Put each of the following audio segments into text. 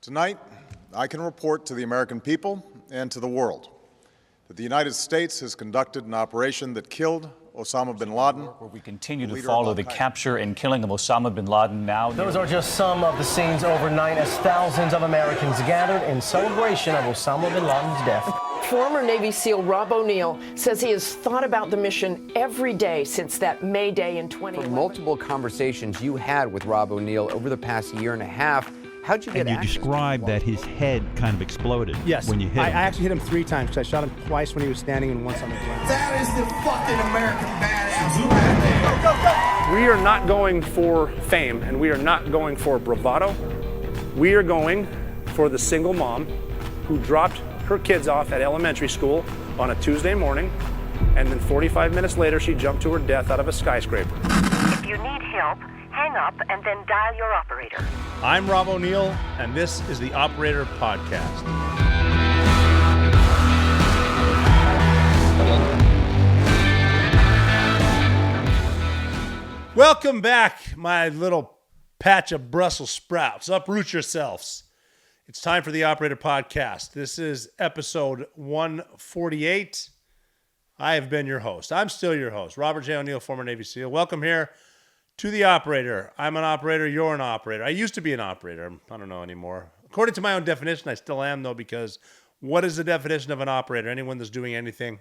Tonight, I can report to the American people and to the world that the United States has conducted an operation that killed Osama bin Laden. Where we continue to follow the capture and killing of Osama bin Laden now. Those are just some of the scenes overnight as thousands of Americans gathered in celebration of Osama bin Laden's death. Former Navy SEAL Rob O'Neill says he has thought about the mission every day since that May Day in 2011. From multiple conversations you had with Rob O'Neill over the past year and a half, how'd you get access? And you described that his head kind of exploded when you hit him. I actually hit him 3 times because I shot him twice when he was standing and once on the ground. That is the fucking American badass right there. We are not going for fame and we are not going for bravado. We are going for the single mom who dropped her kids off at elementary school on a Tuesday morning, and then 45 minutes later she jumped to her death out of a skyscraper. If you need help, hang up and then dial your operator. I'm Rob O'Neill, and this is the Operator Podcast. Welcome back, my little patch of Brussels sprouts. Uproot yourselves. It's time for the Operator Podcast. This is episode 148. I have been your host. I'm still your host, Robert J. O'Neill, former Navy SEAL. Welcome here to the Operator. I'm an operator. You're an operator. I used to be an operator. I don't know anymore. According to my own definition, I still am, though, because what is the definition of an operator? Anyone that's doing anything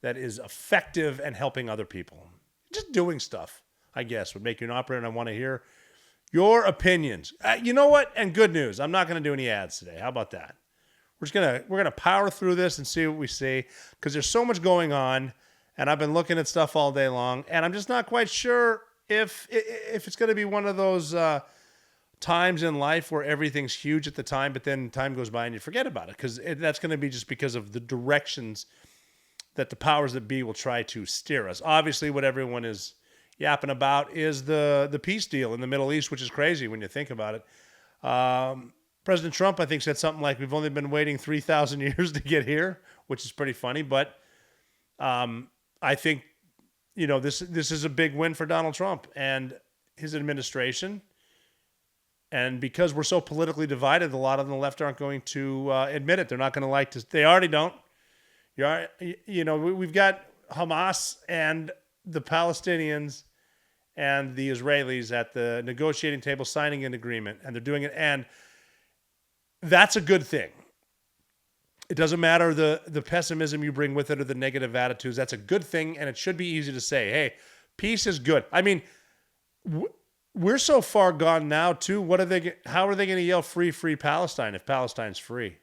that is effective and helping other people. Just doing stuff, I guess, would make you an operator, and I want to hear your opinions. You know what? And good news. I'm not going to do any ads today. How about that? We're gonna power through this and see what we see, because there's so much going on, and I've been looking at stuff all day long, and I'm just not quite sure if it's going to be one of those times in life where everything's huge at the time, but then time goes by and you forget about it, because that's going to be just because of the directions that the powers that be will try to steer us. Obviously, what everyone is yapping about is the peace deal in the Middle East, which is crazy when you think about it. President Trump, I think, said something like, we've only been waiting 3,000 years to get here, which is pretty funny. But I think, you know, this is a big win for Donald Trump and his administration. And because we're so politically divided, a lot of the left aren't going to admit it. They're not going to like to. They already don't. We've got Hamas and the Palestinians and the Israelis at the negotiating table signing an agreement, and they're doing it. And that's a good thing. It doesn't matter the pessimism you bring with it or the negative attitudes. That's a good thing, and it should be easy to say, hey, peace is good. I mean, we're so far gone now, too. How are they going to yell free, free Palestine if Palestine's free?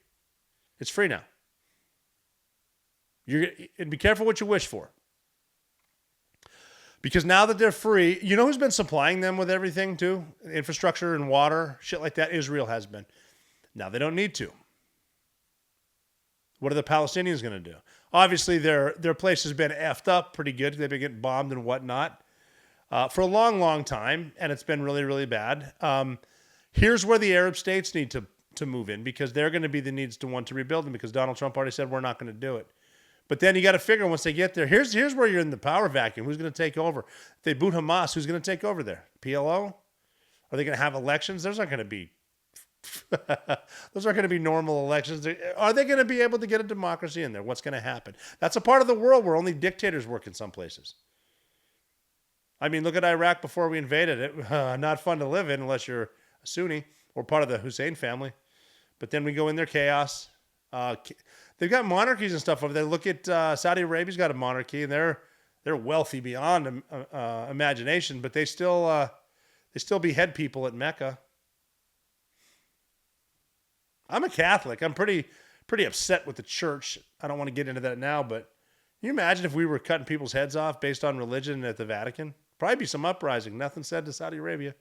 It's free now. And be careful what you wish for. Because now that they're free, you know who's been supplying them with everything, too? Infrastructure and water, shit like that. Israel has been. Now they don't need to. What are the Palestinians going to do? Obviously, their place has been effed up pretty good. They've been getting bombed and whatnot for a long, long time, and it's been really, really bad. Here's where the Arab states need to move in, because they're going to be the needs to want to rebuild them, because Donald Trump already said we're not going to do it. But then you got to figure, once they get there, here's where you're in the power vacuum. Who's going to take over? If they boot Hamas, who's going to take over there? PLO? Are they going to have elections? Those aren't going to be normal elections. Are they going to be able to get a democracy in there? What's going to happen? That's a part of the world where only dictators work in some places. I mean, look at Iraq before we invaded it. Not fun to live in unless you're a Sunni or part of the Hussein family. But then we go in there, chaos. They've got monarchies and stuff over there. Look at Saudi Arabia's got a monarchy, and they're wealthy beyond imagination, but they still behead people at Mecca. I'm a Catholic. I'm pretty upset with the church. I don't want to get into that now, but can you imagine if we were cutting people's heads off based on religion at the Vatican? Probably be some uprising. Nothing said to Saudi Arabia.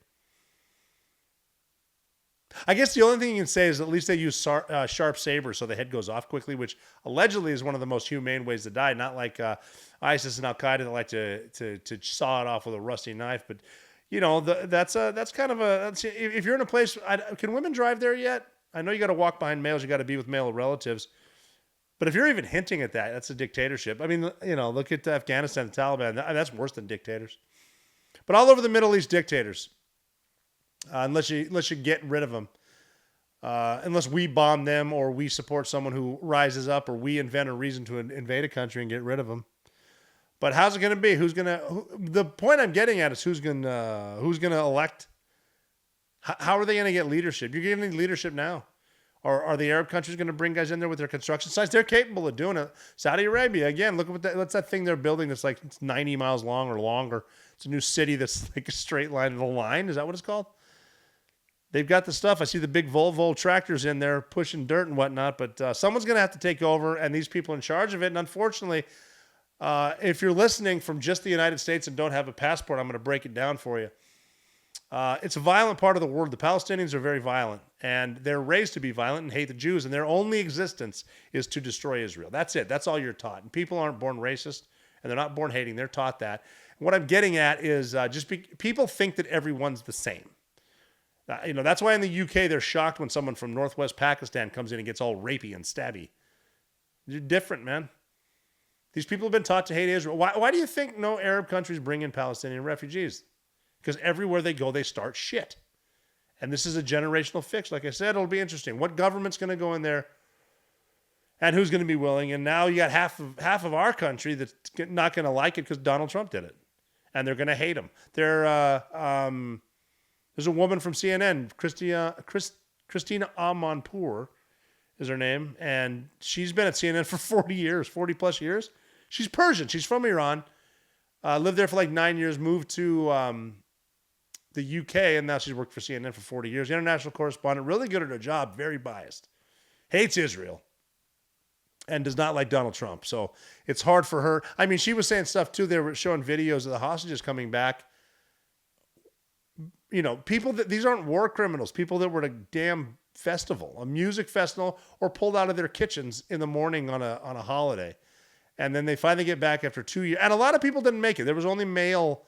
I guess the only thing you can say is at least they use sharp sabers so the head goes off quickly, which allegedly is one of the most humane ways to die. Not like ISIS and Al Qaeda that like to saw it off with a rusty knife. But you know, that's kind of if you're in a place. Can women drive there yet? I know you got to walk behind males. You got to be with male relatives. But if you're even hinting at that, that's a dictatorship. I mean, you know, look at Afghanistan, the Taliban. That's worse than dictators. But all over the Middle East, dictators. Unless you get rid of them. unless we bomb them or we support someone who rises up or we invent a reason to invade a country and get rid of them. But how's it going to be? The point I'm getting at is who's going to elect? How are they going to get leadership? You're getting leadership now. Or are the Arab countries going to bring guys in there with their construction sites? They're capable of doing it. Saudi Arabia, again, look at what's that thing they're building that's like it's 90 miles long or longer. It's a new city that's like a straight line. The line, is that what it's called? They've got the stuff. I see the big Volvo tractors in there pushing dirt and whatnot, but someone's going to have to take over, and these people in charge of it. And unfortunately, if you're listening from just the United States and don't have a passport, I'm going to break it down for you. It's a violent part of the world. The Palestinians are very violent, and they're raised to be violent and hate the Jews, and their only existence is to destroy Israel. That's it. That's all you're taught. And people aren't born racist, and they're not born hating. They're taught that. And what I'm getting at is people think that everyone's the same. That's why in the UK they're shocked when someone from northwest Pakistan comes in and gets all rapey and stabby. You're different, man. These people have been taught to hate Israel. Why do you think no Arab countries bring in Palestinian refugees? Because everywhere they go, they start shit. And this is a generational fix. Like I said, it'll be interesting. What government's going to go in there and who's going to be willing? And now you got half of our country that's not going to like it because Donald Trump did it. And they're going to hate him. There's a woman from CNN, Christina Amanpour is her name. And she's been at CNN for 40 plus years. She's Persian. She's from Iran. Lived there for like 9 years, moved to the UK, and now she's worked for CNN for 40 years. International correspondent, really good at her job, very biased. Hates Israel and does not like Donald Trump. So it's hard for her. I mean, she was saying stuff too. They were showing videos of the hostages coming back. People these aren't war criminals, people that were at a damn festival, a music festival, or pulled out of their kitchens in the morning on a holiday. And then they finally get back after 2 years. And a lot of people didn't make it. There was only male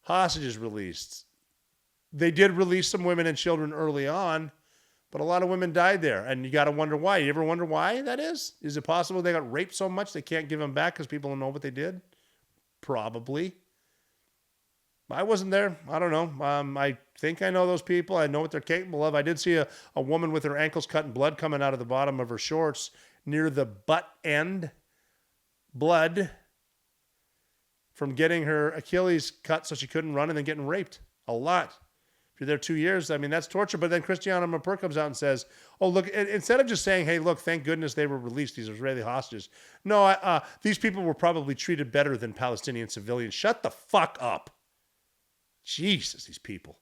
hostages released. They did release some women and children early on, but a lot of women died there. And you got to wonder why. You ever wonder why that is? Is it possible they got raped so much they can't give them back because people don't know what they did? Probably. I wasn't there. I don't know. I think I know those people. I know what they're capable of. I did see a woman with her ankles cut and blood coming out of the bottom of her shorts near the butt end. Blood from getting her Achilles cut so she couldn't run and then getting raped. A lot. If you're there 2 years, I mean, that's torture. But then Christiana Mapur comes out and says, oh, look, instead of just saying, hey, look, thank goodness they were released, these Israeli hostages. No, these people were probably treated better than Palestinian civilians. Shut the fuck up. Jesus, these people.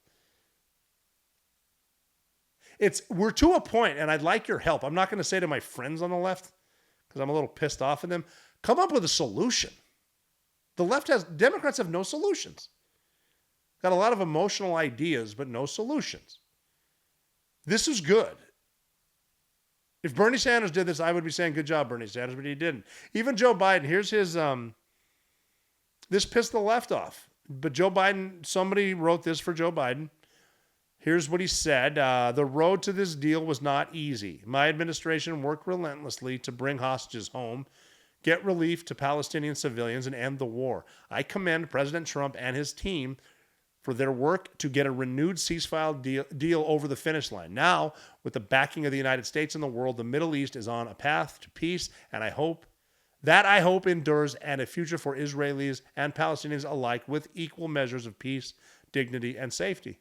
We're to a point, and I'd like your help. I'm not going to say to my friends on the left, because I'm a little pissed off at them, come up with a solution. Democrats have no solutions. Got a lot of emotional ideas, but no solutions. This is good. If Bernie Sanders did this, I would be saying, good job, Bernie Sanders, but he didn't. Even Joe Biden, here's his, this pissed the left off. But Joe Biden, somebody wrote this for Joe Biden. Here's what he said. The road to this deal was not easy. My administration worked relentlessly to bring hostages home, get relief to Palestinian civilians, and end the war. I commend President Trump and his team for their work to get a renewed ceasefire deal over the finish line. Now, with the backing of the United States and the world, the Middle East is on a path to peace, and I hope endures, and a future for Israelis and Palestinians alike with equal measures of peace, dignity, and safety.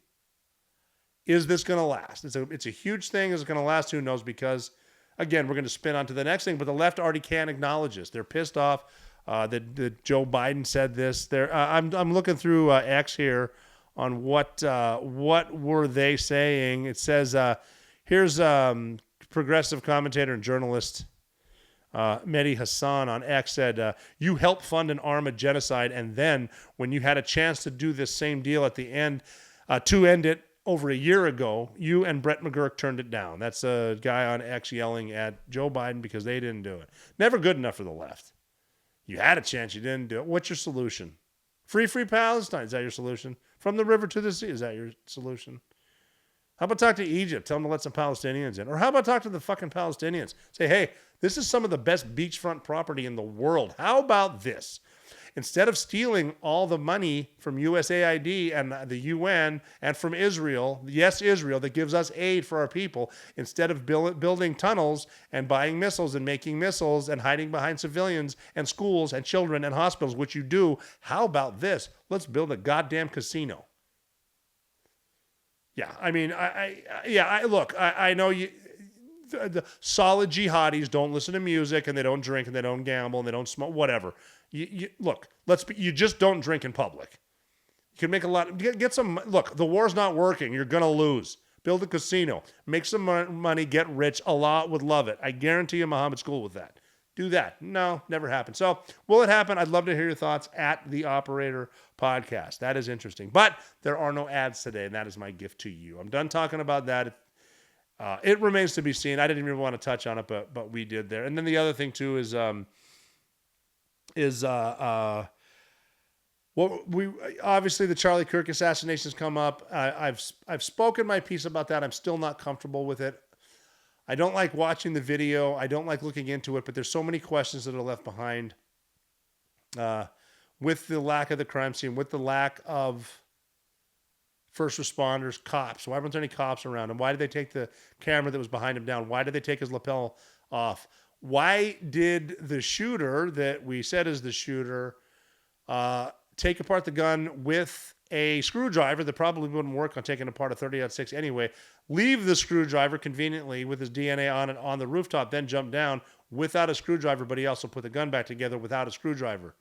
Is this going to last? It's a huge thing. Is it going to last? Who knows? Because, again, we're going to spin on to the next thing, but the left already can't acknowledge this. They're pissed off that Joe Biden said this. I'm looking through X here on what were they saying. It says, here's progressive commentator and journalist Mehdi Hassan on X said, you helped fund and arm a genocide, and then when you had a chance to do this same deal at the end, to end it over a year ago, you and Brett McGurk turned it down. That's a guy on X yelling at Joe Biden because they didn't do it. Never good enough for the left. You had a chance, you didn't do it. What's your solution? Free Palestine, is that your solution? From the river to the sea, is that your solution? How about talk to Egypt? Tell them to let some Palestinians in. Or how about talk to the fucking Palestinians? Say, hey, this is some of the best beachfront property in the world. How about this? instead of stealing all the money from USAID and the UN and from Israel, yes, Israel, that gives us aid for our people, instead of building tunnels and buying missiles and making missiles and hiding behind civilians and schools and children and hospitals, which you do, how about this? Let's build a goddamn casino. Yeah, I mean, I know you. The solid jihadis don't listen to music and they don't drink and they don't gamble and they don't smoke, whatever. You just don't drink in public. You can make a lot, get some, look, the war's not working. You're going to lose. Build a casino, make some money, get rich. Allah would love it. I guarantee you Muhammad's cool with that. Do that. No, never happened. So will it happen? I'd love to hear your thoughts at the Operator Podcast. That is interesting, but there are no ads today. And that is my gift to you. I'm done talking about that. It remains to be seen. I didn't even want to touch on it, but we did there. And then the other thing too is obviously the Charlie Kirk assassinations come up. I've spoken my piece about that. I'm still not comfortable with it. I don't like watching the video. I don't like looking into it, but there's so many questions that are left behind with the lack of the crime scene, with the lack of first responders, cops. Why weren't there any cops around him? Why did they take the camera that was behind him down? Why did they take his lapel off? Why did the shooter that we said is the shooter take apart the gun with a screwdriver that probably wouldn't work on taking apart a 30-06 anyway, leave the screwdriver conveniently with his DNA on it on the rooftop, then jump down without a screwdriver, but he also put the gun back together without a screwdriver?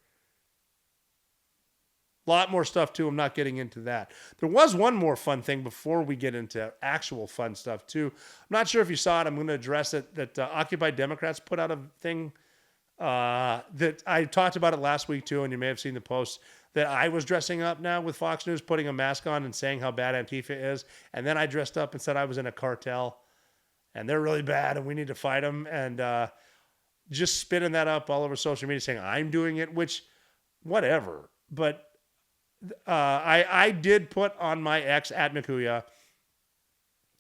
A lot more stuff too. I'm not getting into that. There was one more fun thing before we get into actual fun stuff too. I'm not sure if you saw it. I'm going to address it. That Occupy Democrats put out a thing that I talked about it last week too, and you may have seen the post that I was dressing up now with Fox News, putting a mask on and saying how bad Antifa is, and then I dressed up and said I was in a cartel, and they're really bad, and we need to fight them, and just spinning that up all over social media, saying I'm doing it, which whatever, but. I did put on my ex at McCuya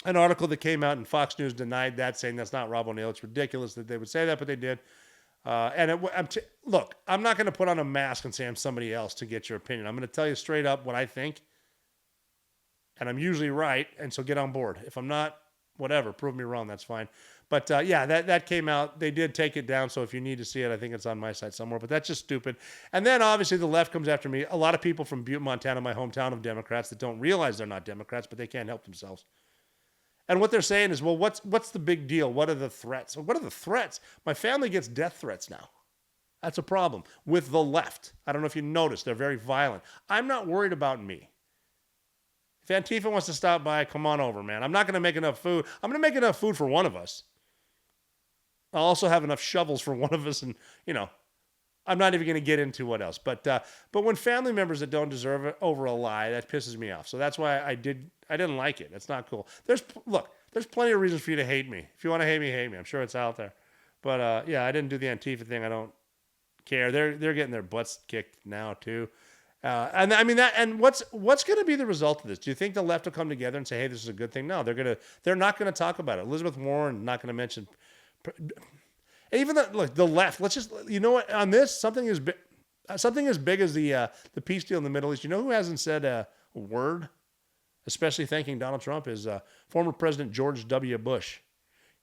an article that came out, and Fox News denied that, saying that's not Rob O'Neill. It's ridiculous that they would say that, but they did. Look, I'm not going to put on a mask and say I'm somebody else to get your opinion. I'm going to tell you straight up what I think, and I'm usually right, and so get on board. If I'm not, whatever, prove me wrong, that's fine. But yeah, that came out. They did take it down, so if you need to see it, I think it's on my site somewhere. But that's just stupid. And then obviously the left comes after me. A lot of people from Butte, Montana, my hometown of Democrats, that don't realize they're not Democrats, but they can't help themselves. And what they're saying is, well, what's the big deal? What are the threats? What are the threats? My family gets death threats now. That's a problem with the left. I don't know if you noticed. They're very violent. I'm not worried about me. If Antifa wants to stop by, come on over, man. I'm not going to make enough food. I'm going to make enough food for one of us. I'll also have enough shovels for one of us, and, I'm not even going to get into what else. But when family members that don't deserve it over a lie, that pisses me off. So that's why I didn't like it. It's not cool. There's plenty of reasons for you to hate me. If you want to hate me, hate me. I'm sure it's out there. But yeah, I didn't do the Antifa thing. I don't care. They're getting their butts kicked now too. And I mean that. And what's going to be the result of this? Do you think the left will come together and say, "Hey, this is a good thing"? No, they're not going to talk about it. Elizabeth Warren not going to mention. Even the left. Let's just, what, on this, something as big as the peace deal in the Middle East. You know who hasn't said a word, especially thanking Donald Trump, is former President George W. Bush.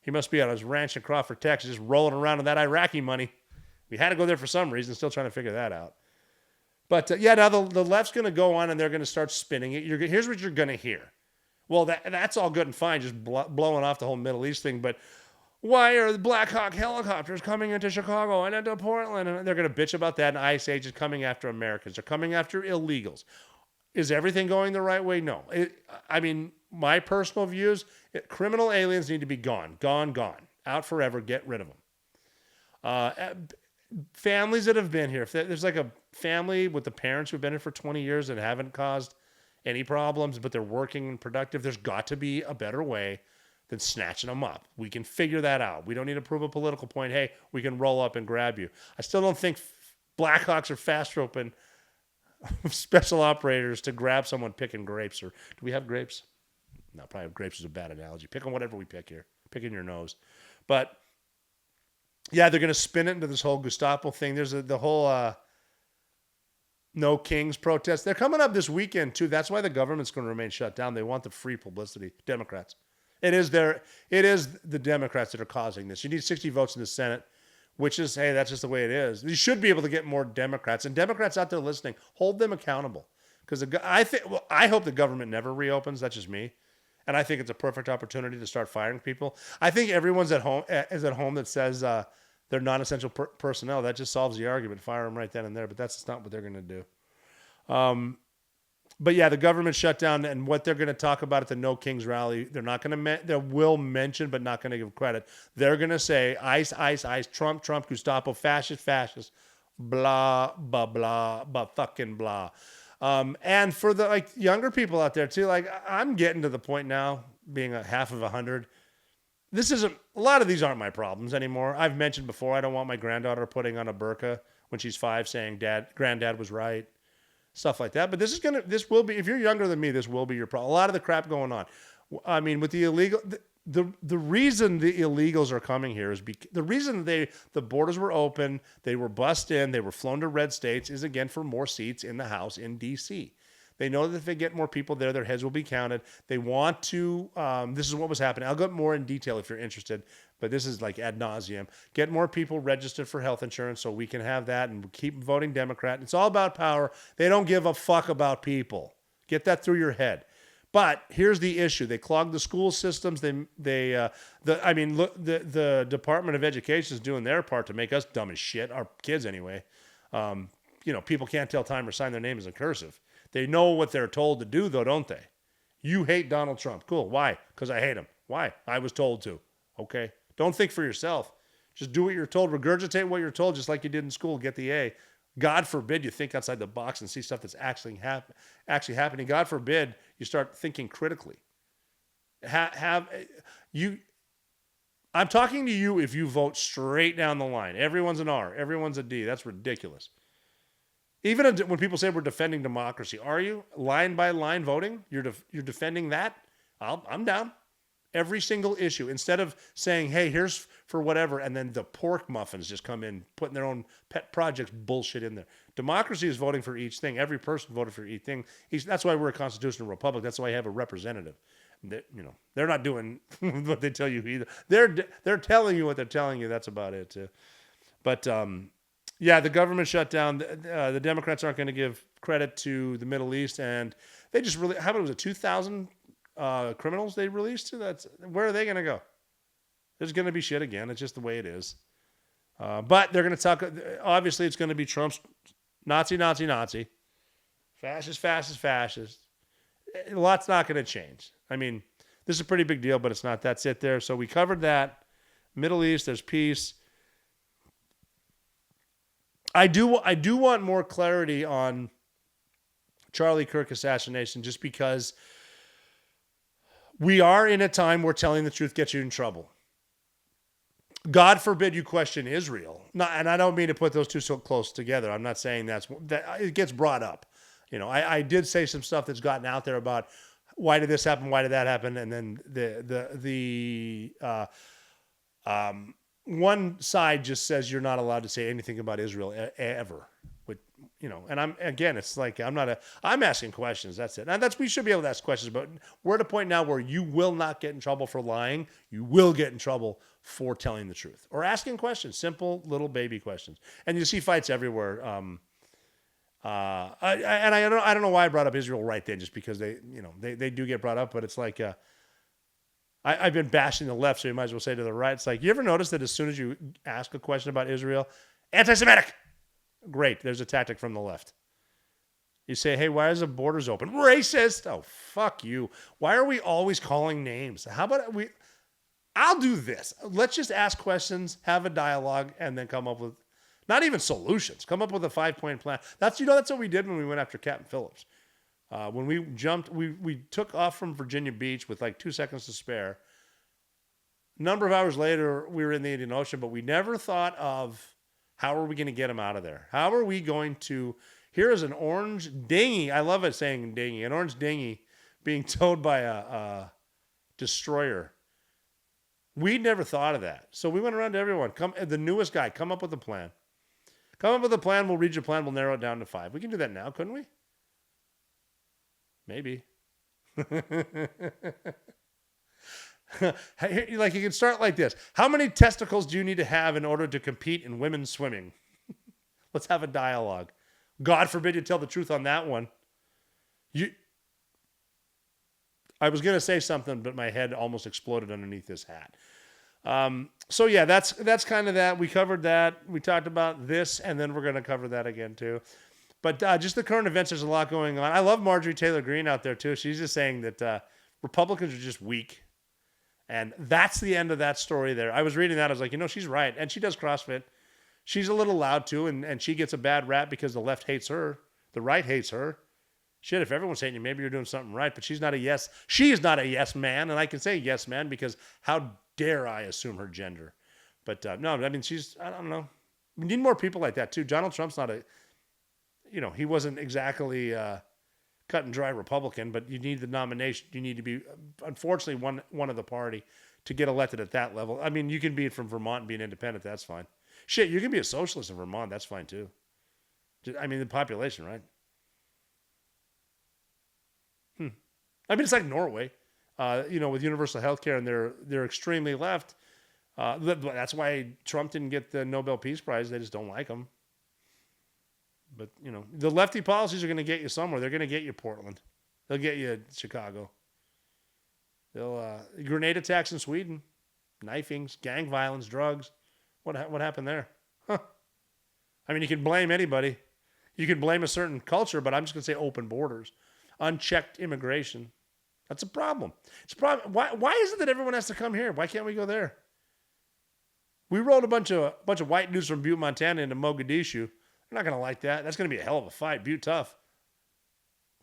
He must be on his ranch in Crawford, Texas, just rolling around in that Iraqi money. We had to go there for some reason. Still trying to figure that out. But yeah, now the left's going to go on and they're going to start spinning it. Here's what you're going to hear. Well, that's all good and fine, just blowing off the whole Middle East thing, but why are the Black Hawk helicopters coming into Chicago and into Portland? And they're going to bitch about that. And ICE agents coming after Americans. They're coming after illegals. Is everything going the right way? No. My personal views, criminal aliens need to be gone. Gone. Out forever. Get rid of them. Families that have been here. If there's like a family with the parents who've been here for 20 years and haven't caused any problems, but they're working and productive, there's got to be a better way than snatching them up. We can figure that out. We don't need to prove a political point. Hey, we can roll up and grab you. I still don't think Blackhawks are fast roping special operators to grab someone picking grapes. Or do we have grapes? No, probably grapes is a bad analogy. Pick on whatever we pick here. Pick in your nose. But yeah, they're going to spin it into this whole Gestapo thing. There's the whole No Kings protests. They're coming up this weekend, too. That's why the government's going to remain shut down. They want the free publicity. Democrats. It is the Democrats that are causing this. You need 60 votes in the Senate, which is, hey, that's just the way it is. You should be able to get more Democrats. And Democrats out there listening, hold them accountable. Because I hope the government never reopens. That's just me. And I think it's a perfect opportunity to start firing people. I think everyone's at home that says they're non-essential personnel. That just solves the argument. Fire them right then and there. But that's just not what they're going to do. But yeah, the government shutdown and what they're going to talk about at the No Kings rally, they're not going to. They will mention, but not going to give credit. They're going to say ICE, ICE, ICE, Trump, Trump, Gestapo, fascist, fascist, blah, blah, blah, blah, fucking blah. And for the younger people out there too, I'm getting to the point now, being a half of 100. This isn't, a lot of these aren't my problems anymore. I've mentioned before, I don't want my granddaughter putting on a burqa when she's 5 saying granddad was right, stuff like that. But this will be, if you're younger than me, this will be your problem. A lot of the crap going on. I mean, with the illegal, the reason the illegals are coming here is the reason the borders were open, they were bussed in, they were flown to red states is again for more seats in the House in D.C. They know that if they get more people there, their heads will be counted. They want to, this is what was happening. I'll go more in detail if you're interested, but this is like ad nauseum. Get more people registered for health insurance so we can have that and keep voting Democrat. It's all about power. They don't give a fuck about people. Get that through your head. But here's the issue: they clog the school systems. The Department of Education is doing their part to make us dumb as shit. Our kids, anyway. People can't tell time or sign their names in cursive. They know what they're told to do, though, don't they? You hate Donald Trump. Cool. Why? Because I hate him. Why? I was told to. Okay. Don't think for yourself. Just do what you're told. Regurgitate what you're told, just like you did in school. Get the A. God forbid you think outside the box and see stuff that's actually happening. God forbid you start thinking critically. I'm talking to you if you vote straight down the line. Everyone's an R. Everyone's a D. That's ridiculous. Even when people say we're defending democracy, are you line by line voting? You're defending that? I'm down. Every single issue. Instead of saying, hey, here's for whatever, and then the pork muffins just come in, putting their own pet projects bullshit in there. Democracy is voting for each thing. Every person voted for each thing. That's why we're a constitutional republic. That's why I have a representative. They're not doing what they tell you either. They're telling you what they're telling you. That's about it too. But yeah, the government shutdown. The Democrats aren't going to give credit to the Middle East, and they just really. How about it was 2,000 criminals they released? Where are they going to go? There's going to be shit again. It's just the way it is. But they're going to talk. Obviously, it's going to be Trump's Nazi, fascist. A lot's not going to change. I mean, this is a pretty big deal, but it's not. That's it there. So we covered that. Middle East, there's peace. I do want more clarity on Charlie Kirk assassination, just because we are in a time where telling the truth gets you in trouble. God forbid you question Israel. And I don't mean to put those two so close together. I'm not saying that it gets brought up. I did say some stuff that's gotten out there about why did this happen, why did that happen, and then the one side just says you're not allowed to say anything about Israel ever. And it's like I'm asking questions. That's it. And we should be able to ask questions, but we're at a point now where you will not get in trouble for lying. You will get in trouble for telling the truth or asking questions, simple little baby questions. And you see fights everywhere. I don't know why I brought up Israel right then, just because they do get brought up, but it's like, I've been bashing the left, so you might as well say to the right. It's like, you ever notice that as soon as you ask a question about Israel, anti-Semitic? Great, there's a tactic from the left. You say, hey, why is the borders open? Racist! Oh, fuck you. Why are we always calling names? How about I'll do this. Let's just ask questions, have a dialogue, and then come up with, not even solutions, come up with a 5-point plan. That's what we did when we went after Captain Phillips. When we jumped, we took off from Virginia Beach with like 2 seconds to spare. A number of hours later, we were in the Indian Ocean, but we never thought of how are we going to get him out of there? How are we going to, here is an orange dinghy. I love it saying dinghy, an orange dinghy being towed by a destroyer. We never thought of that. So we went around to everyone. The newest guy, come up with a plan. Come up with a plan. We'll read your plan. We'll narrow it down to 5. We can do that now, couldn't we? Maybe. Like you can start like this. How many testicles do you need to have in order to compete in women's swimming? Let's have a dialogue. God forbid you tell the truth on that one. I was going to say something, but my head almost exploded underneath this hat. So yeah, that's kind of that. We covered that. We talked about this, and then we're going to cover that again too. But just the current events, there's a lot going on. I love Marjorie Taylor Greene out there too. She's just saying that Republicans are just weak. And that's the end of that story there. I was reading that. I was like, she's right. And she does CrossFit. She's a little loud too, and she gets a bad rap because the left hates her. The right hates her. Shit, if everyone's hating you, maybe you're doing something right. But she's not a yes. She is not a yes man. And I can say yes man because how dare I assume her gender. But no, I mean, I don't know. We need more people like that too. Donald Trump's not he wasn't exactly cut and dry Republican, but you need the nomination. You need to be, unfortunately, one of the party to get elected at that level. I mean, you can be from Vermont and be an independent. That's fine. Shit, you can be a socialist in Vermont. That's fine too. I mean, the population, right? I mean, it's like Norway, with universal health care, and they're extremely left. That's why Trump didn't get the Nobel Peace Prize. They just don't like him. But, the lefty policies are going to get you somewhere. They're going to get you Portland. They'll get you Chicago. They'll grenade attacks in Sweden, knifings, gang violence, drugs. What happened there? Huh. I mean, you can blame anybody. You can blame a certain culture, but I'm just going to say open borders, unchecked immigration. That's a problem. It's a problem. Why is it that everyone has to come here? Why can't we go there? We rolled a bunch of white dudes from Butte, Montana into Mogadishu. They're not going to like that. That's going to be a hell of a fight. Butte tough.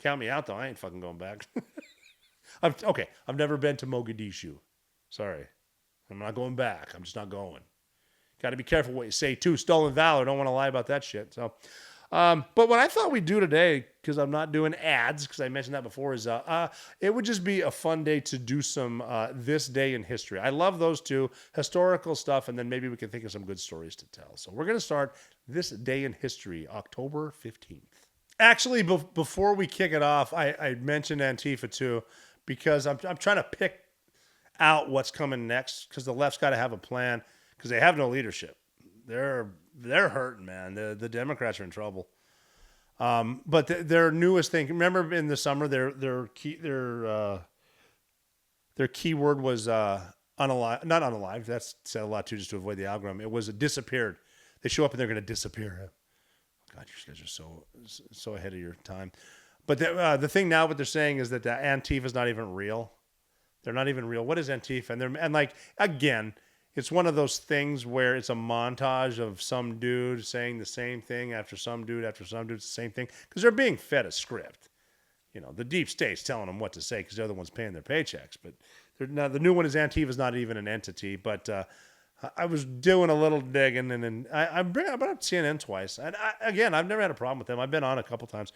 Count me out, though. I ain't fucking going back. I've never been to Mogadishu. Sorry. I'm not going back. I'm just not going. Got to be careful what you say, too. Stolen valor. Don't want to lie about that shit. So, but what I thought we'd do today, because I'm not doing ads, because I mentioned that before, is it would just be a fun day to do some this day in history. I love those two, historical stuff, and then maybe we can think of some good stories to tell. So we're going to start this day in history, October 15th. Actually, before we kick it off, I mentioned Antifa too, because I'm trying to pick out what's coming next, because the left's got to have a plan, because they have no leadership. They're hurting, man. The Democrats are in trouble. But their newest thing. Remember, in the summer, their keyword was not unalive. That's said a lot too, just to avoid the algorithm. It was disappeared. They show up and they're going to disappear. God, you guys are so ahead of your time. But the thing now, what they're saying is that the Antifa is not even real. They're not even real. What is Antifa? And like, again, it's one of those things where it's a montage of some dude saying the same thing after some dude after some dude. It's the same thing because they're being fed a script. The deep state's telling them what to say because they're the ones paying their paychecks. But now the new one is Antifa's not even an entity. But I was doing a little digging, and then I brought up CNN twice. And I've never had a problem with them. I've been on a couple times,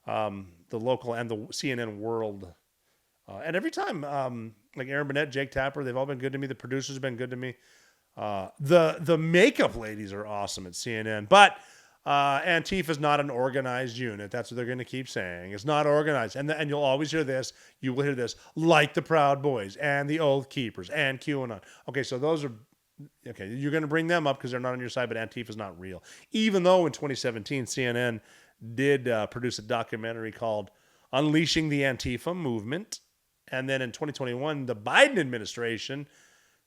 the local and the CNN World. And every time, like Aaron Burnett, Jake Tapper, they've all been good to me. The producers have been good to me. The makeup ladies are awesome at CNN. But Antifa is not an organized unit. That's what they're going to keep saying. It's not organized. And you'll always hear this. You will hear this, like the Proud Boys and the Oath Keepers and QAnon. Okay, so those are... Okay, you're going to bring them up because they're not on your side, but Antifa is not real. Even though in 2017, CNN did produce a documentary called Unleashing the Antifa Movement. And then in 2021, the Biden administration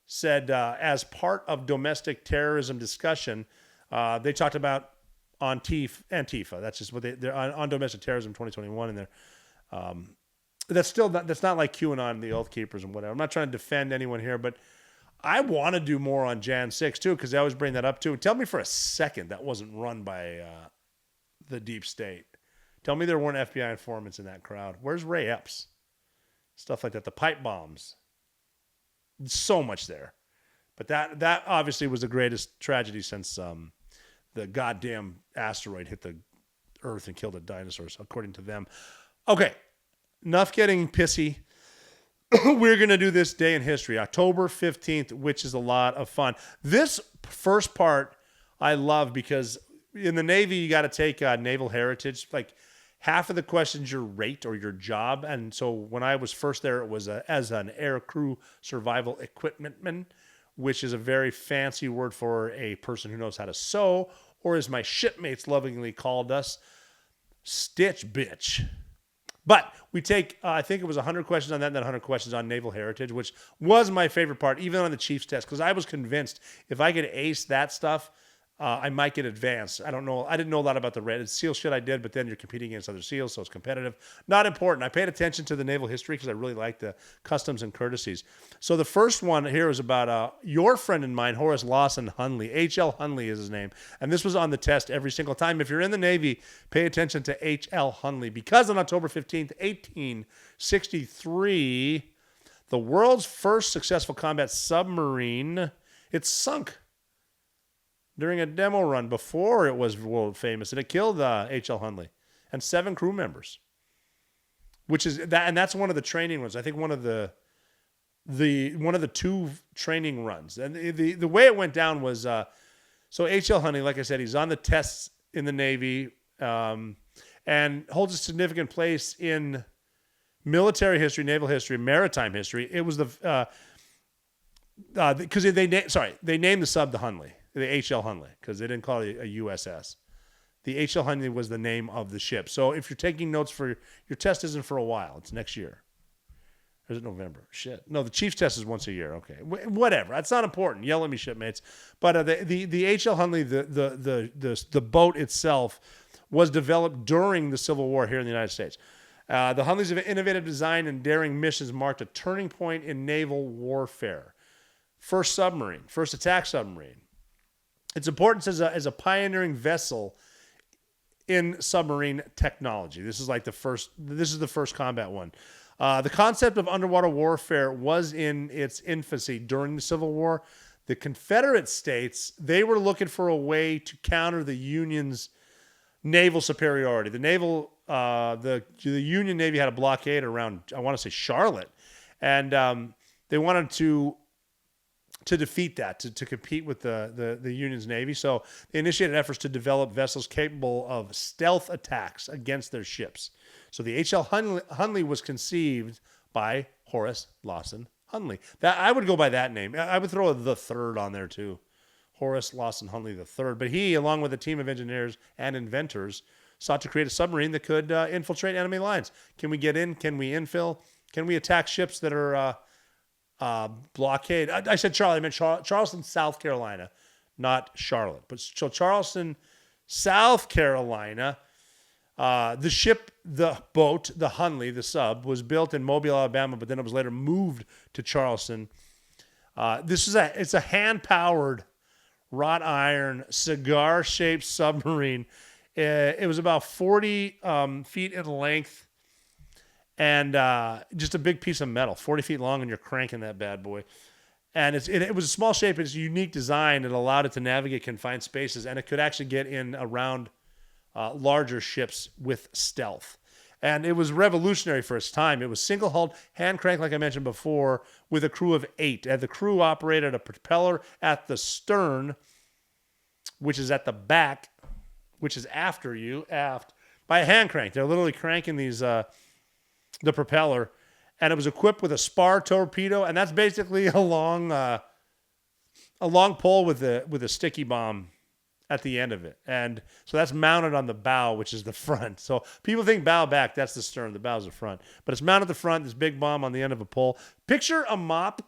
said as part of domestic terrorism discussion, they talked about Antifa. That's just what they're on domestic terrorism 2021. And that's not like QAnon and the Oath Keepers and whatever. I'm not trying to defend anyone here, but I want to do more on Jan 6 too, because they always bring that up too. Tell me for a second that wasn't run by the deep state. Tell me there weren't FBI informants in that crowd. Where's Ray Epps? Stuff like that. The pipe bombs. So much there. But that obviously was the greatest tragedy since the goddamn asteroid hit the Earth and killed the dinosaurs, according to them. Okay, enough getting pissy. We're going to do this day in history, October 15th, which is a lot of fun. This first part I love because in the Navy, you got to take naval heritage. Like half of the questions your rate or your job. And so when I was first there, it was as an air crew survival equipmentman, which is a very fancy word for a person who knows how to sew, or as my shipmates lovingly called us, stitch bitch. But we take, I think it was 100 questions on that and then 100 questions on naval heritage, which was my favorite part, even on the Chiefs test, because I was convinced if I could ace that stuff, I might get advanced. I don't know. I didn't know a lot about the red SEAL shit I did, but then you're competing against other SEALs, so it's competitive. Not important. I paid attention to the naval history because I really like the customs and courtesies. So the first one here is about your friend and mine, Horace Lawson Hunley. H.L. Hunley is his name. And this was on the test every single time. If you're in the Navy, pay attention to H.L. Hunley, because on October 15th, 1863, the world's first successful combat submarine, it sunk during a demo run before it was world famous, and it killed H.L. Hunley and 7 crew members. Which is that, and that's one of the training runs. I think one of the 2 training runs. And the way it went down was so H.L. Hunley, like I said, he's on the tests in the Navy and holds a significant place in military history, naval history, maritime history. It was because they named the sub the Hunley. The H.L. Hunley, because they didn't call it a USS. The H.L. Hunley was the name of the ship. So if you're taking notes for your test, isn't for a while. It's next year. Or is it November? Shit. No, the Chiefs test is once a year. Okay, whatever. That's not important. Yell at me, shipmates. But the H.L. Hunley, the boat itself, was developed during the Civil War here in the United States. The Hunley's innovative design and daring missions marked a turning point in naval warfare. First attack submarine. Its importance as a pioneering vessel in submarine technology. This is the first combat one. The concept of underwater warfare was in its infancy during the Civil War. The Confederate States, they were looking for a way to counter the Union's naval superiority. The Union Navy had a blockade around, I want to say, Charlotte, and they wanted to defeat that, to compete with the Union's Navy. So they initiated efforts to develop vessels capable of stealth attacks against their ships. So the H.L. Hunley was conceived by Horace Lawson Hunley. That I would go by that name. I would throw the third on there too. Horace Lawson Hunley III. But he, along with a team of engineers and inventors, sought to create a submarine that could infiltrate enemy lines. Can we get in? Can we infill? Can we attack ships that are blockade? I said Charlotte. I meant Charleston, South Carolina, not Charlotte. But so Charleston, South Carolina. The boat, the Hunley, the sub, was built in Mobile, Alabama, but then it was later moved to Charleston. It's a hand-powered wrought iron cigar-shaped submarine. It was about 40 feet in length. And just a big piece of metal, 40 feet long, and you're cranking that bad boy. And it was a small shape. It's a unique design that allowed it to navigate confined spaces, and it could actually get in around larger ships with stealth. And it was revolutionary for its time. It was single-hulled, hand-cranked, like I mentioned before, with a crew of 8. And the crew operated a propeller at the stern, which is at the back, which is after you, aft, by a hand crank. They're literally cranking these... the propeller, and it was equipped with a spar torpedo, and that's basically a long pole with a sticky bomb at the end of it. And so that's mounted on the bow, which is the front. So people think bow back, that's the stern, the bow's the front. But it's mounted at the front, this big bomb on the end of a pole. Picture a mop,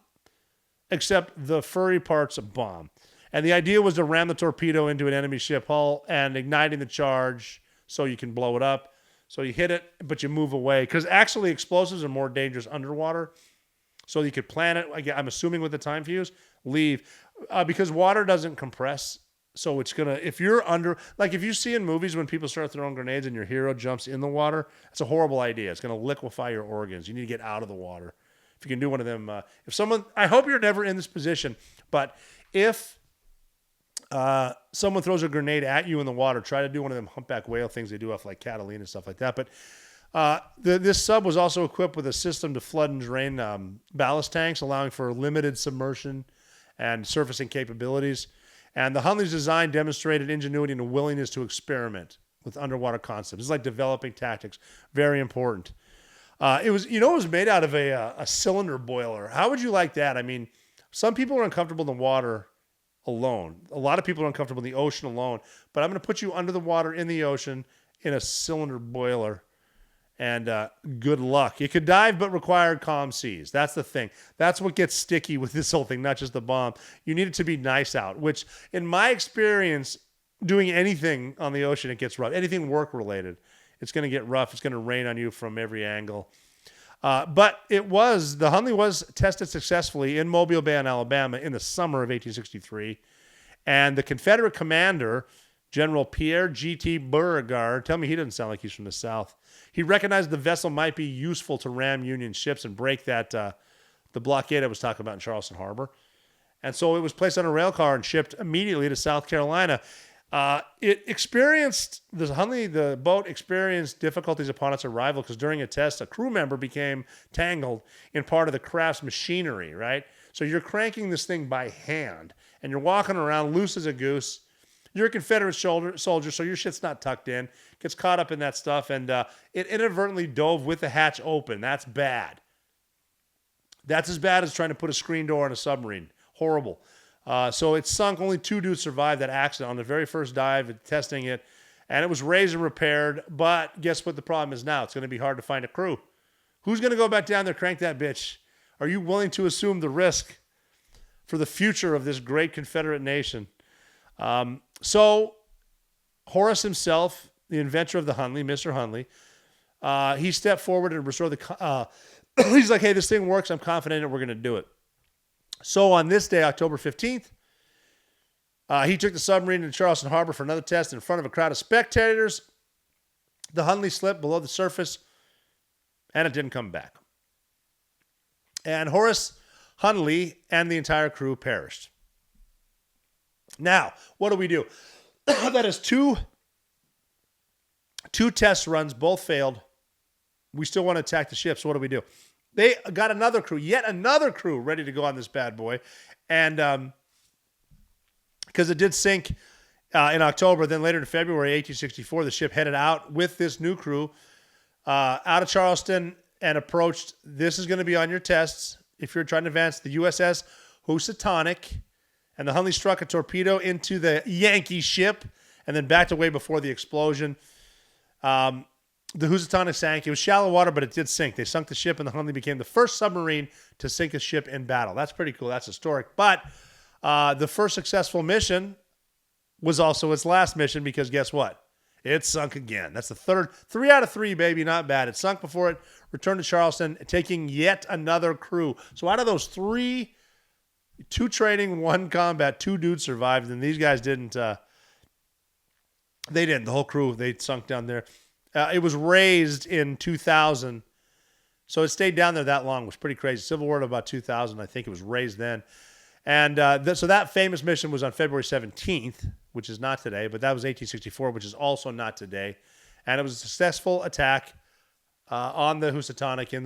except the furry part's a bomb. And the idea was to ram the torpedo into an enemy ship hull and igniting the charge so you can blow it up. So you hit it, but you move away. Because actually explosives are more dangerous underwater. So you could plan it, I'm assuming with the time fuse, leave. Because water doesn't compress. So it's going to, if you're under, like if you see in movies when people start throwing grenades and your hero jumps in the water, it's a horrible idea. It's going to liquefy your organs. You need to get out of the water. If you can do one of them, I hope you're never in this position, but if someone throws a grenade at you in the water, try to do one of them humpback whale things they do off like Catalina and stuff like that. But this sub was also equipped with a system to flood and drain ballast tanks, allowing for limited submersion and surfacing capabilities. And the Hunley's design demonstrated ingenuity and a willingness to experiment with underwater concepts. It's like developing tactics. Very important. It was made out of a cylinder boiler. How would you like that? I mean, some people are uncomfortable in the water alone. A lot of people are uncomfortable in the ocean alone. But I'm going to put you under the water in the ocean in a cylinder boiler. And good luck. You could dive, but required calm seas. That's the thing. That's what gets sticky with this whole thing, not just the bomb. You need it to be nice out, which in my experience, doing anything on the ocean, it gets rough. Anything work-related, it's going to get rough. It's going to rain on you from every angle. But the Hunley was tested successfully in Mobile Bay in Alabama in the summer of 1863. And the Confederate commander, General Pierre G.T. Beauregard, tell me he doesn't sound like he's from the South. He recognized the vessel might be useful to ram Union ships and break the blockade I was talking about in Charleston Harbor. And so it was placed on a rail car and shipped immediately to South Carolina. The boat experienced difficulties upon its arrival because during a test, a crew member became tangled in part of the craft's machinery, right? So you're cranking this thing by hand and you're walking around loose as a goose. You're a Confederate soldier, so your shit's not tucked in. Gets caught up in that stuff, and it inadvertently dove with the hatch open. That's bad. That's as bad as trying to put a screen door on a submarine. Horrible. So it sunk. Only 2 dudes survived that accident on the very first dive, testing it, and it was raised and repaired. But guess what the problem is now? It's going to be hard to find a crew. Who's going to go back down there, crank that bitch? Are you willing to assume the risk for the future of this great Confederate nation? So Horace himself, the inventor of the Hunley, Mr. Hunley, he stepped forward and restored he's like, hey, this thing works. I'm confident that we're going to do it. So on this day, October 15th, he took the submarine into Charleston Harbor for another test in front of a crowd of spectators. The Hunley slipped below the surface, and it didn't come back. And Horace Hunley and the entire crew perished. Now, what do we do? That is two test runs, both failed. We still want to attack the ship, so what do we do? They got yet another crew ready to go on this bad boy. And because it did sink in October, then later in February 1864, the ship headed out with this new crew out of Charleston and approached, this is going to be on your tests if you're trying to advance, the USS Housatonic. And the Hunley struck a torpedo into the Yankee ship and then backed away before the explosion. The Housatonic sank. It was shallow water, but it did sink. They sunk the ship, and the Hunley became the first submarine to sink a ship in battle. That's pretty cool. That's historic. But the first successful mission was also its last mission because guess what? It sunk again. That's the third. 3 out of 3, baby. Not bad. It sunk before it returned to Charleston, taking yet another crew. So out of those 3... 2 training, 1 combat, 2 dudes survived, and these guys didn't. They didn't. The whole crew, they sunk down there. It was raised in 2000, so it stayed down there that long. It was pretty crazy. Civil War to about 2000, I think it was raised then. And so that famous mission was on February 17th, which is not today, but that was 1864, which is also not today. And it was a successful attack on the Housatonic in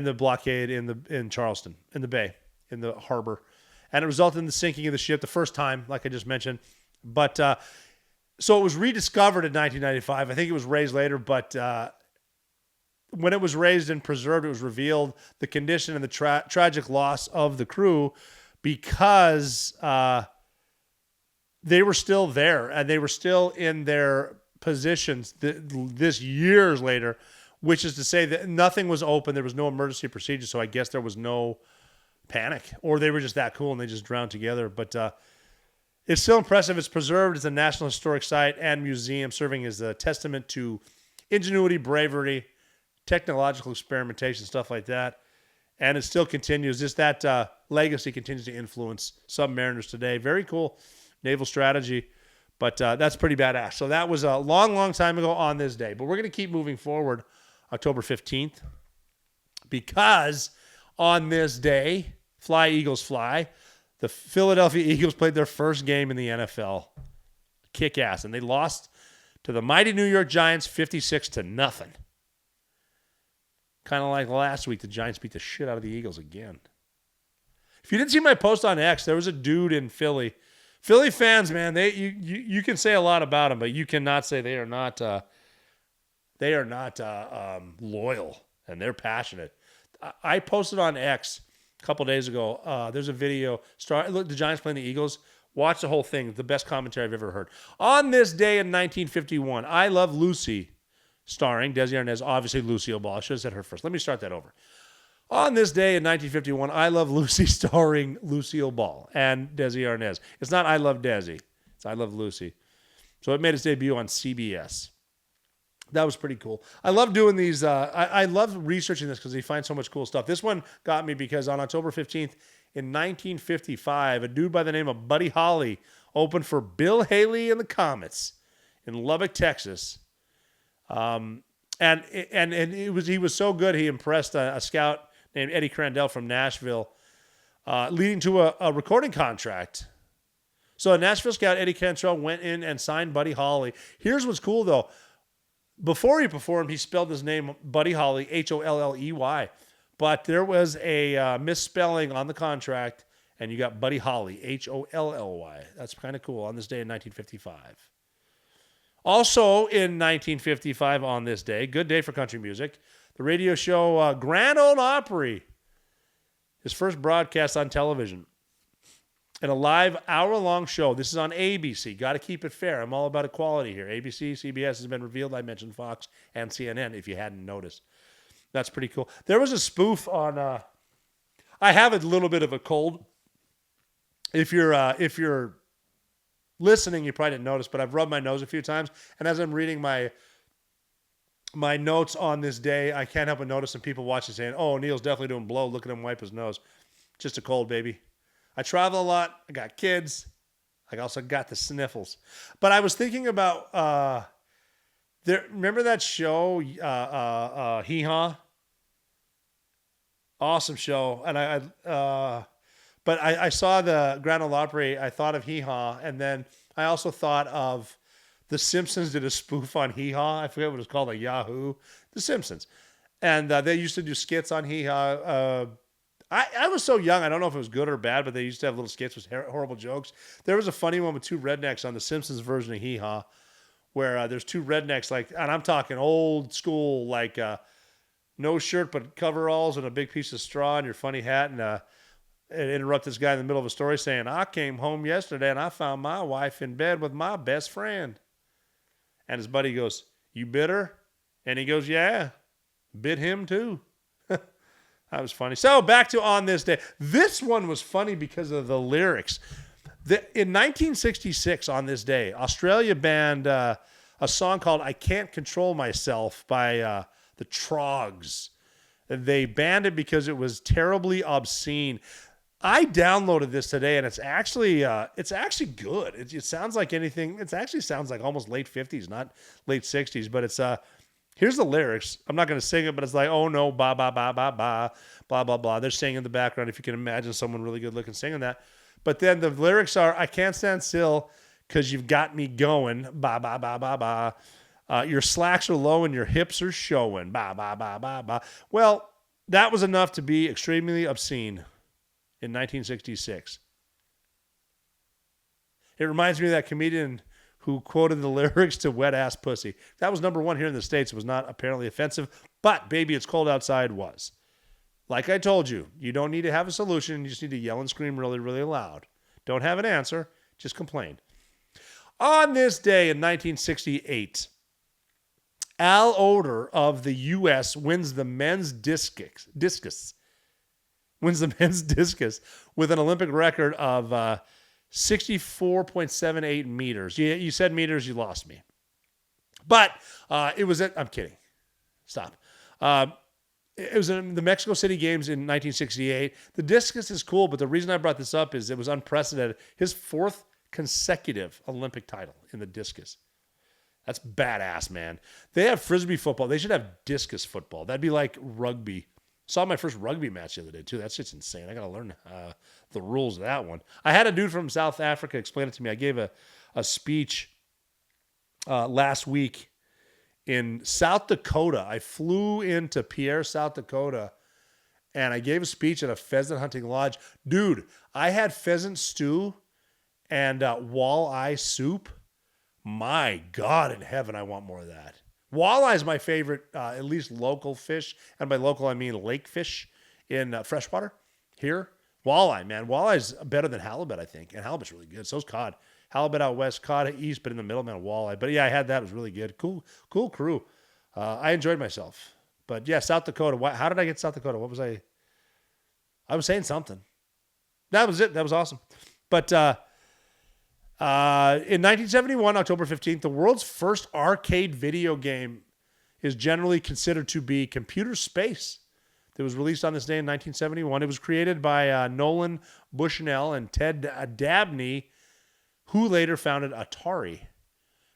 the blockade in Charleston, in the bay, in the harbor. And it resulted in the sinking of the ship the first time, like I just mentioned. But so it was rediscovered in 1995. I think it was raised later, but when it was raised and preserved, it was revealed the condition and the tragic loss of the crew because they were still there and they were still in their positions this years later, which is to say that nothing was open. There was no emergency procedure, so I guess there was no panic. Or they were just that cool and they just drowned together. But it's still impressive. It's preserved as a National Historic Site and museum, serving as a testament to ingenuity, bravery, technological experimentation, stuff like that. And it still continues. Just that legacy continues to influence submariners today. Very cool naval strategy. But that's pretty badass. So that was a long, long time ago on this day. But we're going to keep moving forward. October 15th, because on this day, Fly Eagles Fly, the Philadelphia Eagles played their first game in the NFL. Kick ass. And they lost to the mighty New York Giants 56-0. Kind of like last week, the Giants beat the shit out of the Eagles again. If you didn't see my post on X, there was a dude in Philly. Philly fans, man, you can say a lot about them, but you cannot say they are not loyal, and they're passionate. I posted on X a couple days ago. There's a video. The Giants playing the Eagles. Watch the whole thing. The best commentary I've ever heard. On this day in 1951, I Love Lucy, starring Desi Arnaz, obviously Lucille Ball. I should have said her first. Let me start that over. On this day in 1951, I Love Lucy, starring Lucille Ball and Desi Arnaz. It's not I Love Desi. It's I Love Lucy. So it made its debut on CBS. That was pretty cool. I love doing these. I love researching this because you find so much cool stuff. This one got me because on October 15th in 1955, a dude by the name of Buddy Holly opened for Bill Haley and the Comets in Lubbock, Texas. And he was so good he impressed a scout named Eddie Crandell from Nashville, leading to a recording contract. So a Nashville scout, Eddie Cantrell, went in and signed Buddy Holly. Here's what's cool though. Before he performed, he spelled his name Buddy Holly, Holley. But there was a misspelling on the contract, and you got Buddy Holly, Hollly. That's kind of cool on this day in 1955. Also in 1955 on this day, good day for country music, the radio show Grand Ole Opry, his first broadcast on television. And a live hour-long show. This is on ABC. Got to keep it fair. I'm all about equality here. ABC, CBS has been revealed. I mentioned Fox and CNN, if you hadn't noticed. That's pretty cool. There was a spoof on... I have a little bit of a cold. If you're listening, you probably didn't notice, but I've rubbed my nose a few times. And as I'm reading my notes on this day, I can't help but notice some people watching saying, oh, Neil's definitely doing blow. Look at him wipe his nose. Just a cold, baby. I travel a lot. I got kids. I also got the sniffles. But I was thinking about remember that show, Hee Haw? Awesome show. And I saw the Grand Ole Opry. I thought of Hee Haw, and then I also thought of The Simpsons did a spoof on Hee Haw. I forget what it was called, like Yahoo. The Simpsons, and they used to do skits on Hee Haw. I was so young, I don't know if it was good or bad, but they used to have little skits with horrible jokes. There was a funny one with two rednecks on the Simpsons version of Hee Haw, where there's two rednecks, and I'm talking old school, no shirt but coveralls and a big piece of straw and your funny hat, and interrupt this guy in the middle of a story saying, I came home yesterday and I found my wife in bed with my best friend. And his buddy goes, you bit her? And he goes, yeah, bit him too. That was funny. So back to On This Day. This one was funny because of the lyrics. In 1966, on this day, Australia banned a song called I Can't Control Myself by the Trogs. They banned it because it was terribly obscene. I downloaded this today, and it's actually good. It sounds like anything. It actually sounds like almost late 50s, not late 60s, but it's here's the lyrics. I'm not going to sing it, but it's like, oh no, ba ba ba ba ba, blah blah blah. They're singing in the background. If you can imagine someone really good looking singing that. But then the lyrics are, I can't stand still because you've got me going, ba ba ba ba ba. Your slacks are low and your hips are showing, ba ba ba ba ba. Well, that was enough to be extremely obscene in 1966. It reminds me of that comedian who quoted the lyrics to Wet Ass Pussy. That was number one here in the States. It was not apparently offensive, but Baby It's Cold Outside was. Like I told you, you don't need to have a solution. You just need to yell and scream really, really loud. Don't have an answer. Just complain. On this day in 1968, Al Oder of the U.S. wins the men's discus. Wins the men's discus with an Olympic record of 64.78 meters. You said meters, you lost me. But it was I'm kidding. Stop. It was in the Mexico City Games in 1968. The discus is cool, but the reason I brought this up is it was unprecedented. His fourth consecutive Olympic title in the discus. That's badass, man. They have Frisbee football. They should have discus football. That'd be like rugby. Saw my first rugby match the other day, too. That's just insane. I got to learn the rules of that one. I had a dude from South Africa explain it to me. I gave a speech last week in South Dakota. I flew into Pierre, South Dakota, and I gave a speech at a pheasant hunting lodge. Dude, I had pheasant stew and walleye soup. My God in heaven, I want more of that. Walleye is my favorite, at least local fish. And by local, I mean lake fish in freshwater here. Walleye, man. Walleye's better than halibut, I think. And halibut's really good. So's cod. Halibut out west, cod east, but in the middle, man, walleye. But yeah, I had that. It was really good. Cool crew. I enjoyed myself. But yeah, South Dakota. How did I get South Dakota? What was I? I was saying something. That was it. That was awesome. But in 1971, October 15th, the world's first arcade video game is generally considered to be Computer Space. It was released on this day in 1971. It was created by Nolan Bushnell and Ted Dabney, who later founded Atari.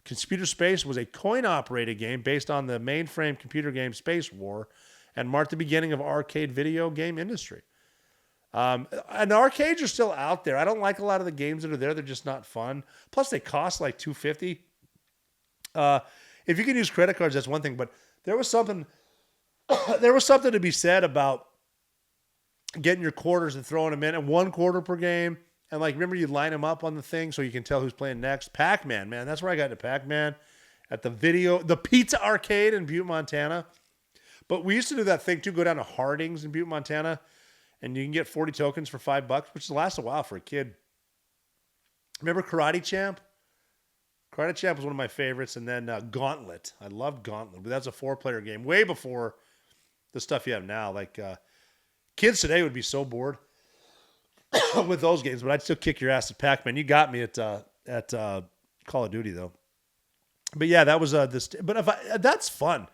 Computer Space was a coin-operated game based on the mainframe computer game Space War and marked the beginning of arcade video game industry. And arcades are still out there. I don't like a lot of the games that are there. They're just not fun. Plus, they cost like $250. If you can use credit cards, that's one thing. But there was something to be said about getting your quarters and throwing them in at 1 quarter per game. And like, remember, you line them up on the thing so you can tell who's playing next. Pac-Man, man, that's where I got into Pac-Man at the Pizza Arcade in Butte, Montana. But we used to do that thing too. Go down to Harding's in Butte, Montana, and you can get 40 tokens for $5, which lasts a while for a kid. Remember Karate Champ? Karate Champ was one of my favorites, and then Gauntlet. I loved Gauntlet, but that's a 4-player game, way before the stuff you have now. Like kids today would be so bored with those games, but I'd still kick your ass at Pac-Man. You got me at Call of Duty though. But yeah, that was this. But that's fun.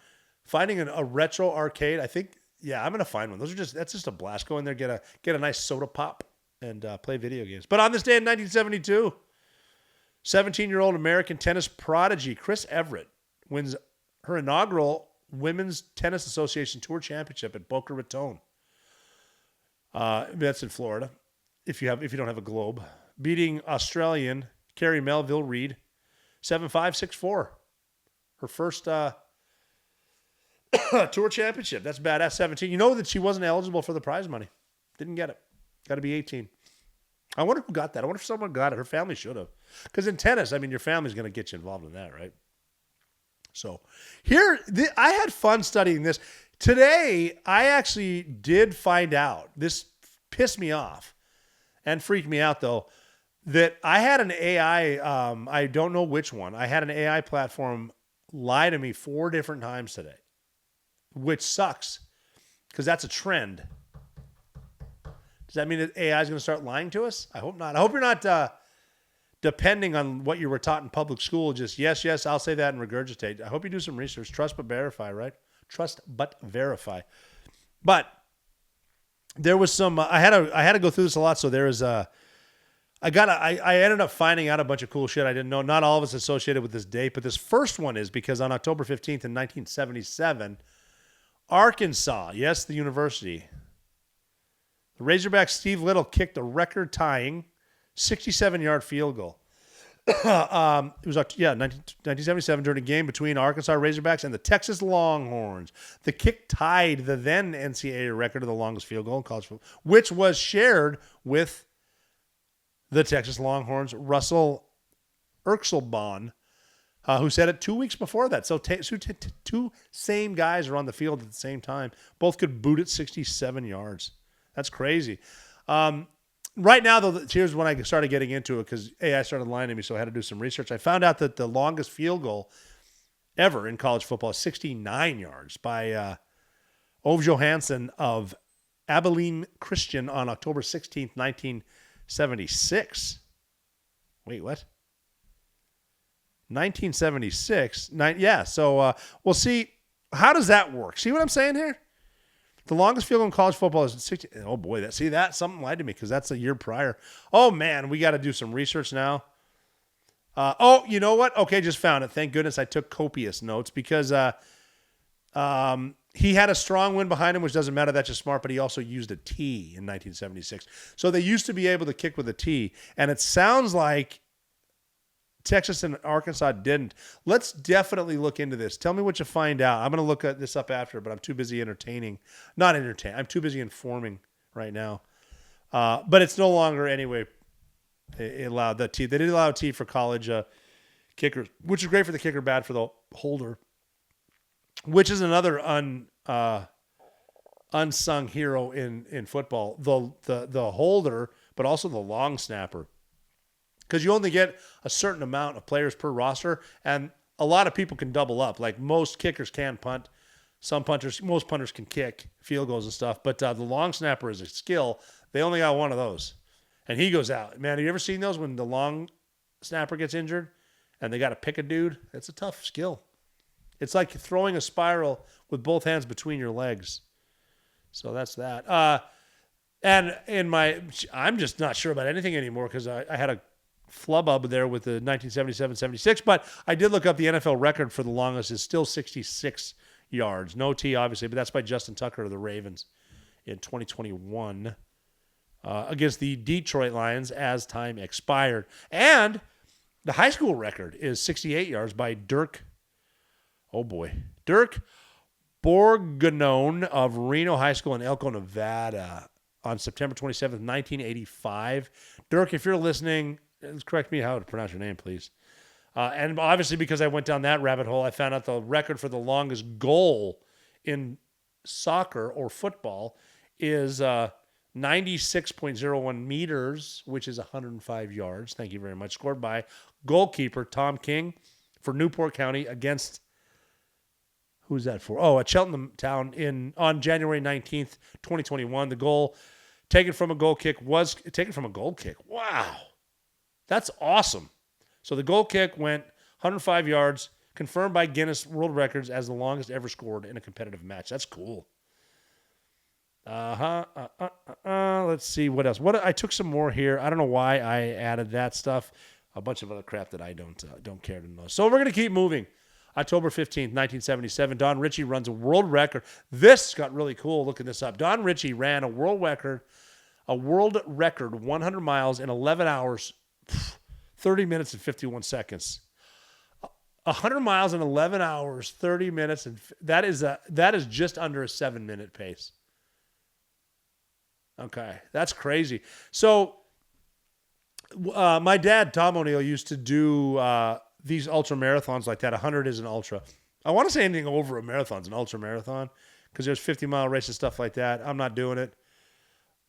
Finding a retro arcade, I think. Yeah, I'm gonna find one. That's just a blast. Go in there, get a nice soda pop, and play video games. But on this day in 1972, 17-year-old American tennis prodigy Chris Everett wins her inaugural Women's Tennis Association Tour Championship at Boca Raton. That's in Florida. If you don't have a globe, beating Australian Carrie Melville Reid 7-5, 6-4. Her first tour championship. That's badass. 17. You know that she wasn't eligible for the prize money. Didn't get it. Got to be 18. I wonder who got that. I wonder if someone got it. Her family should have. Because in tennis, I mean, your family's going to get you involved in that, right? So here, I had fun studying this. Today, I actually did find out. This pissed me off and freaked me out, though, that I had an AI, I don't know which one. I had an AI platform lie to me 4 different times today, which sucks because that's a trend. Does that mean that AI is going to start lying to us? I hope not. I hope you're not depending on what you were taught in public school. Just yes, I'll say that and regurgitate. I hope you do some research. Trust but verify, right? Trust but verify. But there was some. I had to go through this a lot. So there is I ended up finding out a bunch of cool shit I didn't know. Not all of it's associated with this date, but this first one is because on October 15th in 1977, Arkansas, yes, the university, the Razorbacks' Steve Little kicked a record-tying 67-yard field goal. It was 1977 during a game between Arkansas Razorbacks and the Texas Longhorns. The kick tied the then NCAA record of the longest field goal in college football, which was shared with the Texas Longhorns' Russell Erxelbaum, who said it 2 weeks before that. So two same guys are on the field at the same time. Both could boot it 67 yards. That's crazy. Right now, though, here's when I started getting into it because AI started lying to me, so I had to do some research. I found out that the longest field goal ever in college football is 69 yards by Ove Johansson of Abilene Christian on October 16th, 1976. Wait, what? 1976. Yeah, so we'll see. How does that work? See what I'm saying here? The longest field goal in college football is 60. Oh, boy. Something lied to me because that's a year prior. Oh, man, we got to do some research now. You know what? Okay, just found it. Thank goodness I took copious notes because he had a strong wind behind him, which doesn't matter. That's just smart, but he also used a tee in 1976. So they used to be able to kick with a tee, and it sounds like Texas and Arkansas didn't. Let's definitely look into this. Tell me what you find out. I'm going to look at this up after, but I'm too busy I'm too busy informing right now. But it's no longer anyway allowed that tee. They did allow tee for college kickers, which is great for the kicker, bad for the holder, which is another unsung hero in football. The holder, but also the long snapper. Because you only get a certain amount of players per roster, and a lot of people can double up. Like most kickers can punt. Most punters can kick field goals and stuff. But the long snapper is a skill. They only got one of those. And he goes out. Man, have you ever seen those when the long snapper gets injured and they got to pick a dude? It's a tough skill. It's like throwing a spiral with both hands between your legs. So that's that. And I'm just not sure about anything anymore because I had a flubub there with the 1977-76, but I did look up the NFL record for the longest is still 66 yards. No T, obviously, but that's by Justin Tucker of the Ravens in 2021 against the Detroit Lions as time expired. And the high school record is 68 yards by Dirk Borgnone of Reno High School in Elko, Nevada on September 27th, 1985. Dirk, if you're listening, correct me how to pronounce your name, please. And obviously, because I went down that rabbit hole, I found out the record for the longest goal in soccer or football is 96.01 meters, which is 105 yards. Thank you very much. Scored by goalkeeper Tom King for Newport County against, who's that for? Oh, at Cheltenham Town on January 19th, 2021. The goal taken from a goal kick was taken from a goal kick. Wow. That's awesome. So the goal kick went 105 yards, confirmed by Guinness World Records as the longest ever scored in a competitive match. That's cool. Let's see what else. I took some more here. I don't know why I added that stuff. A bunch of other crap that I don't care to know. So we're going to keep moving. October 15th, 1977, Don Ritchie runs a world record. This got really cool looking this up. Don Ritchie ran a world record 100 miles in 11 hours, 30 minutes and 51 seconds. 100 miles in 11 hours, 30 minutes, and that is just under a 7-minute pace. Okay, that's crazy. So my dad, Tom O'Neill, used to do these ultra marathons like that. 100 is an ultra. I want to say anything over a marathon is an ultra marathon because there's 50-mile races, stuff like that. I'm not doing it.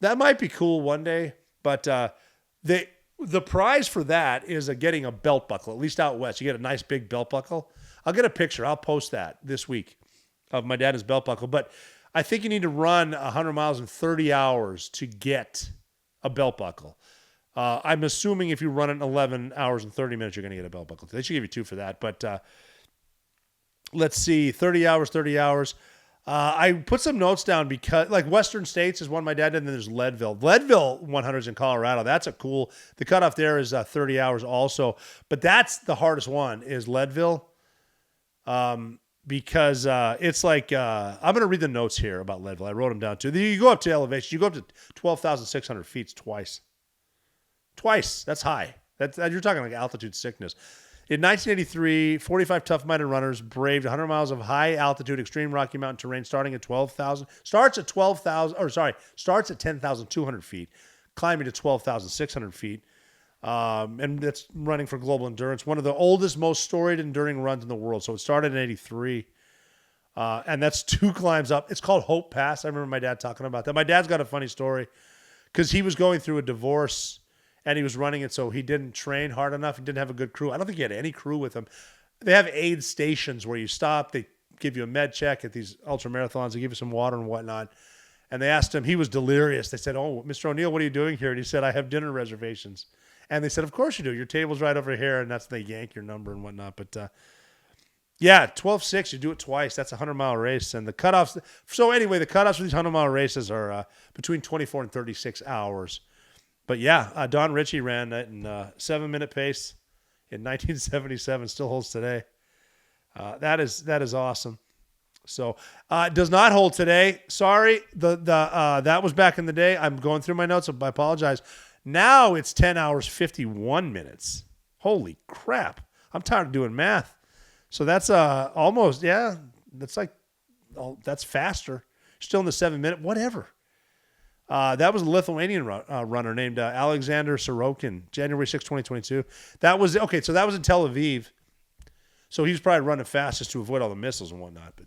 That might be cool one day, but the prize for that is getting a belt buckle, at least out west. You get a nice big belt buckle. I'll get a picture. I'll post that this week of my dad's belt buckle. But I think you need to run 100 miles in 30 hours to get a belt buckle. I'm assuming if you run it in 11 hours and 30 minutes, you're going to get a belt buckle. They should give you 2 for that. But let's see, 30 hours. I put some notes down because, like, Western States is one my dad did, and then there's Leadville. Leadville 100 is in Colorado. That's the cutoff there is 30 hours also. But that's the hardest one is Leadville because it's like, I'm going to read the notes here about Leadville. I wrote them down too. You go up to elevation. You go up to 12,600 feet twice. That's high. You're talking like altitude sickness. In 1983, 45 tough-minded runners braved 100 miles of high-altitude, extreme Rocky Mountain terrain starts at 10,200 feet, climbing to 12,600 feet, and that's running for global endurance. One of the oldest, most storied enduring runs in the world. So it started in 83, and that's 2 climbs up. It's called Hope Pass. I remember my dad talking about that. My dad's got a funny story because he was going through a divorce, and he was running it, so he didn't train hard enough. He didn't have a good crew. I don't think he had any crew with him. They have aid stations where you stop. They give you a med check at these ultra marathons. They give you some water and whatnot. And they asked him, he was delirious. They said, "Oh, Mr. O'Neill, what are you doing here?" And he said, "I have dinner reservations." And they said, "Of course you do. Your table's right over here." And that's when they yank your number and whatnot. But yeah, 12.6, you do it twice. That's a 100-mile race. And the cutoffs. So anyway, the cutoffs for these 100-mile races are between 24 and 36 hours. But yeah, Don Ritchie ran that in 7-minute pace in 1977. Still holds today. That is awesome. So it does not hold today. Sorry, that was back in the day. I'm going through my notes. So I apologize. Now it's 10 hours 51 minutes. Holy crap. I'm tired of doing math. So that's almost, that's like, that's faster. Still in the 7-minute, whatever. That was a Lithuanian runner named Alexander Sorokin, January 6, 2022. That was in Tel Aviv. So he was probably running fast just to avoid all the missiles and whatnot, but,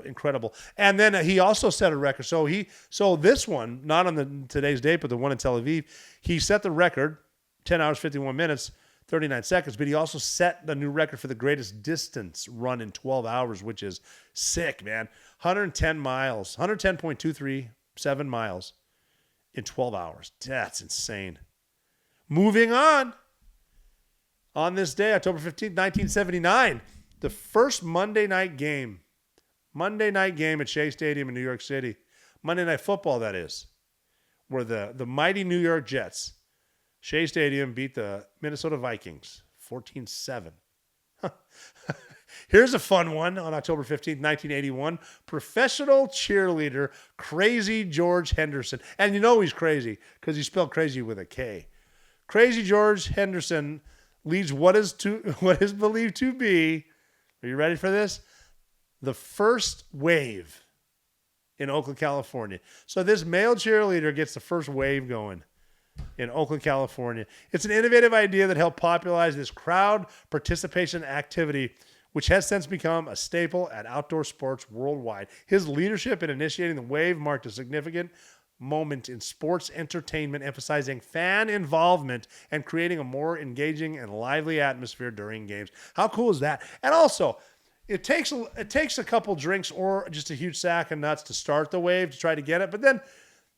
incredible. And then he also set a record. So this one, not on today's date, but the one in Tel Aviv, he set the record, 10 hours, 51 minutes, 39 seconds, but he also set the new record for the greatest distance run in 12 hours, which is sick, man. 110 miles, 110.237 miles in 12 hours. That's insane. Moving on. On this day, October 15th, 1979, the first Monday night game at Shea Stadium in New York City, Monday Night Football, that is, where the mighty New York Jets, Shea Stadium, beat the Minnesota Vikings 14-7. Here's a fun one on October 15th, 1981. Professional cheerleader Crazy George Henderson. And you know he's crazy because he spelled crazy with a K. Crazy George Henderson leads what is believed to be, are you ready for this? The first wave in Oakland, California. So this male cheerleader gets the first wave going in Oakland, California. It's an innovative idea that helped popularize this crowd participation activity, which has since become a staple at outdoor sports worldwide. His leadership in initiating the wave marked a significant moment in sports entertainment, emphasizing fan involvement and creating a more engaging and lively atmosphere during games. How cool is that? And also, it takes a couple drinks or just a huge sack of nuts to start the wave to try to get it. But then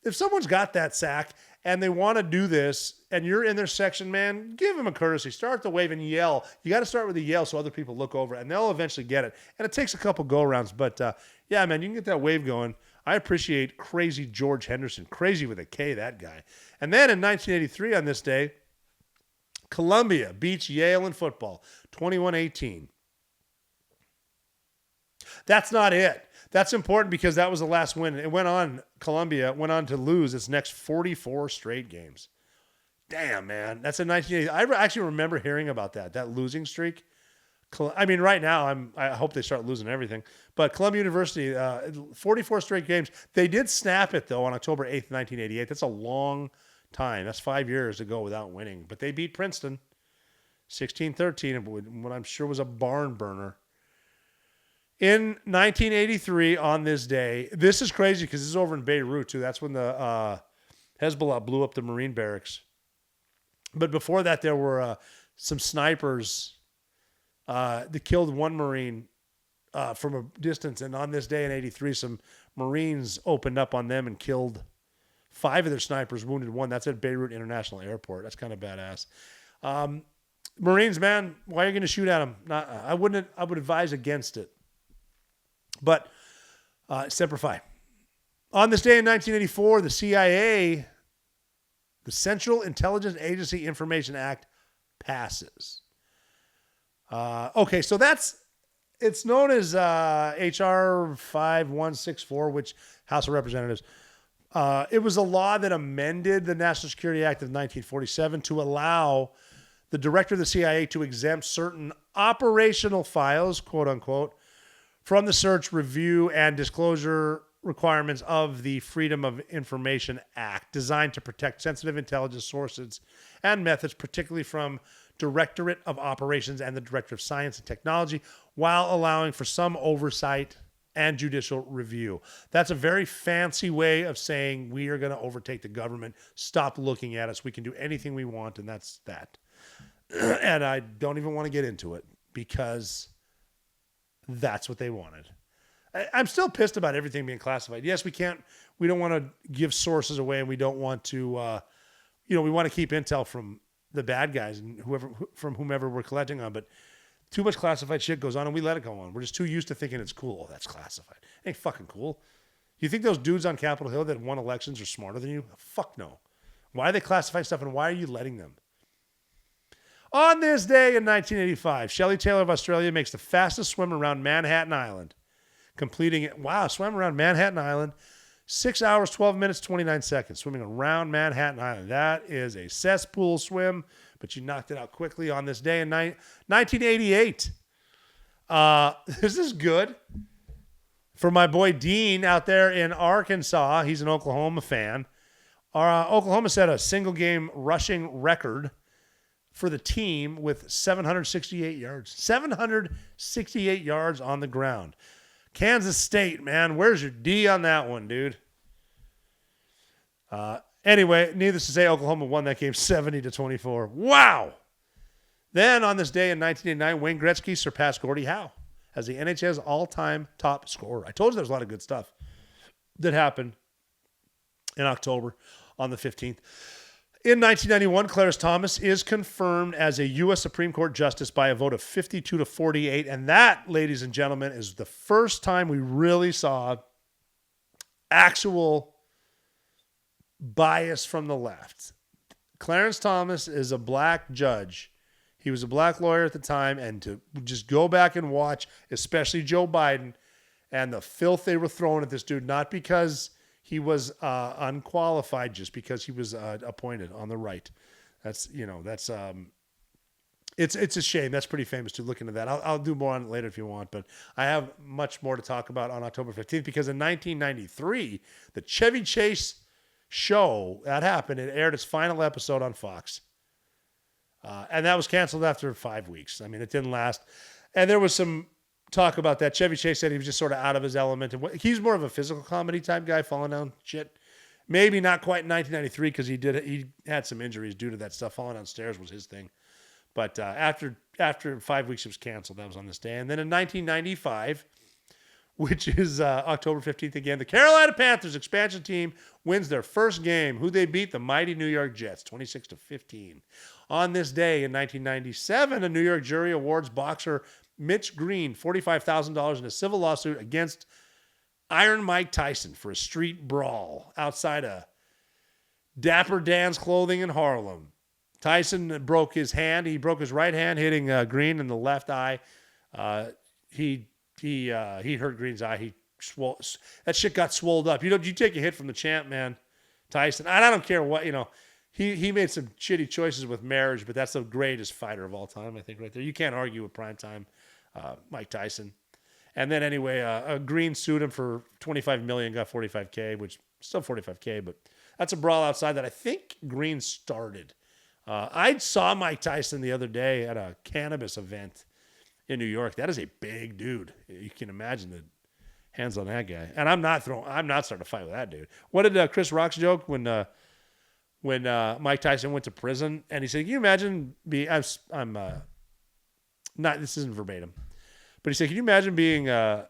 if someone's got that sack and they want to do this and you're in their section, man, give them a courtesy. Start the wave and yell. You got to start with a yell so other people look over and they'll eventually get it. And it takes a couple go-arounds. But, yeah, man, you can get that wave going. I appreciate Crazy George Henderson. Crazy with a K, that guy. And then in 1983 on this day, Columbia beats Yale in football, 21-18. That's not it. That's important because that was the last win. Columbia went on to lose its next 44 straight games. Damn, man. That's in 1980. I actually remember hearing about that losing streak. I mean, right now, I hope they start losing everything. But Columbia University, 44 straight games. They did snap it, though, on October 8th, 1988. That's a long time. That's 5 years to go without winning. But they beat Princeton 16-13, what I'm sure was a barn burner. In 1983, on this day, this is crazy because this is over in Beirut, too. That's when the Hezbollah blew up the Marine barracks. But before that, there were some snipers that killed one Marine from a distance. And on this day in 83, some Marines opened up on them and killed 5 of their snipers, wounded 1. That's at Beirut International Airport. That's kind of badass. Marines, man, why are you going to shoot at them? I would advise against it. But Semper Fi. On this day in 1984, the CIA, the Central Intelligence Agency Information Act, passes. Okay, so it's known as H.R. 5164, which House of Representatives. It was a law that amended the National Security Act of 1947 to allow the director of the CIA to exempt certain operational files, quote unquote, from the search, review, and disclosure requirements of the Freedom of Information Act, designed to protect sensitive intelligence sources and methods, particularly from Directorate of Operations and the Director of Science and Technology, while allowing for some oversight and judicial review. That's a very fancy way of saying we are going to overtake the government. Stop looking at us. We can do anything we want, and that's that. And I don't even want to get into it because that's what they wanted. I'm still pissed about everything being classified. Yes, we don't want to give sources away, and we don't want to, we want to keep intel from the bad guys and whomever we're collecting on, but too much classified shit goes on and we let it go on. We're just too used to thinking it's cool. Oh, that's classified. It ain't fucking cool. You think those dudes on Capitol Hill that won elections are smarter than you? Fuck no. Why are they classifying stuff and why are you letting them? On this day in 1985, Shelley Taylor of Australia makes the fastest swim around Manhattan Island, completing it. Wow, swam around Manhattan Island, 6 hours, 12 minutes, 29 seconds, swimming around Manhattan Island. That is a cesspool swim, but you knocked it out quickly on this day in 1988. This is good for my boy Dean out there in Arkansas. He's an Oklahoma fan. Oklahoma set a single-game rushing record for the team with 768 yards. 768 yards on the ground. Kansas State, man, where's your D on that one, dude? Anyway, needless to say, Oklahoma won that game 70-24. Wow! Then on this day in 1989, Wayne Gretzky surpassed Gordie Howe as the NHL's all-time top scorer. I told you there was a lot of good stuff that happened in October on the 15th. In 1991, Clarence Thomas is confirmed as a U.S. Supreme Court justice by a vote of 52-48. And that, ladies and gentlemen, is the first time we really saw actual bias from the left. Clarence Thomas is a black judge. He was a black lawyer at the time. And to just go back and watch, especially Joe Biden, and the filth they were throwing at this dude, not because he was unqualified, just because he was appointed on the right. It's a shame. That's pretty famous to look into that. I'll do more on it later if you want, but I have much more to talk about on October 15th because in 1993, the Chevy Chase show that happened, it aired its final episode on Fox. And that was canceled after 5 weeks. I mean, it didn't last. And there was some talk about that. Chevy Chase said he was just sort of out of his element. And he's more of a physical comedy type guy, falling down shit. Maybe not quite in 1993 because he had some injuries due to that stuff. Falling downstairs was his thing. But after 5 weeks, it was canceled. That was on this day. And then in 1995, which is October 15th again, the Carolina Panthers expansion team wins their first game. Who they beat? The mighty New York Jets, 26-15. On this day in 1997, a New York jury awards boxer Mitch Green $45,000 in a civil lawsuit against Iron Mike Tyson for a street brawl outside of Dapper Dan's Clothing in Harlem. Tyson broke his hand. He broke his right hand, hitting Green in the left eye. He hurt Green's eye. That shit got swolled up. You take a hit from the champ, man, Tyson. And I don't care what, He made some shitty choices with marriage, but that's the greatest fighter of all time, I think, right there. You can't argue with primetime Mike Tyson. And then anyway, Green sued him for $25 million, got $45K, which still $45K, but that's a brawl outside that I think Green started. I saw Mike Tyson the other day at a cannabis event in New York. That is a big dude. You can imagine the hands on that guy. And I'm not starting to fight with that dude. What did Chris Rock's joke when Mike Tyson went to prison, and he said, "Can you imagine being?" I'm not. This isn't verbatim, but he said, "Can you imagine being the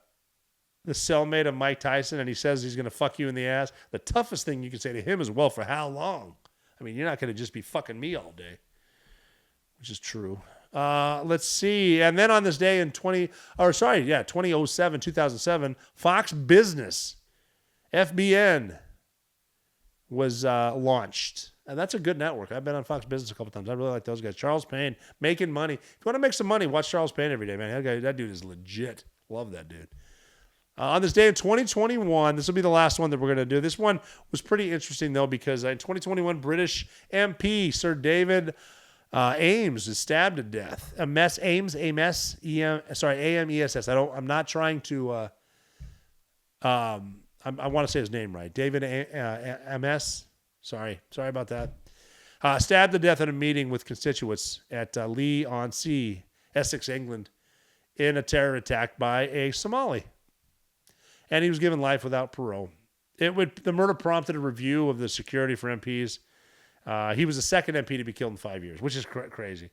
cellmate of Mike Tyson?" And he says he's going to fuck you in the ass. The toughest thing you can say to him is, "Well, for how long?" I mean, you're not going to just be fucking me all day, which is true. Let's see. And then on this day in 2007, Fox Business, FBN, was launched. And that's a good network. I've been on Fox Business a couple times. I really like those guys. Charles Payne, making money. If you want to make some money, watch Charles Payne every day, man. That dude is legit. Love that dude. On this day in 2021, this will be the last one that we're going to do. This one was pretty interesting, though, because in 2021, British MP Sir David Ames is stabbed to death. Ames, A-M-E-S-S. I'm not trying to, I want to say his name right. David Ames. Sorry about that. Stabbed to death at a meeting with constituents at Leigh-on-Sea, Essex, England, in a terror attack by a Somali. And he was given life without parole. The murder prompted a review of the security for MPs. He was the second MP to be killed in 5 years, which is crazy.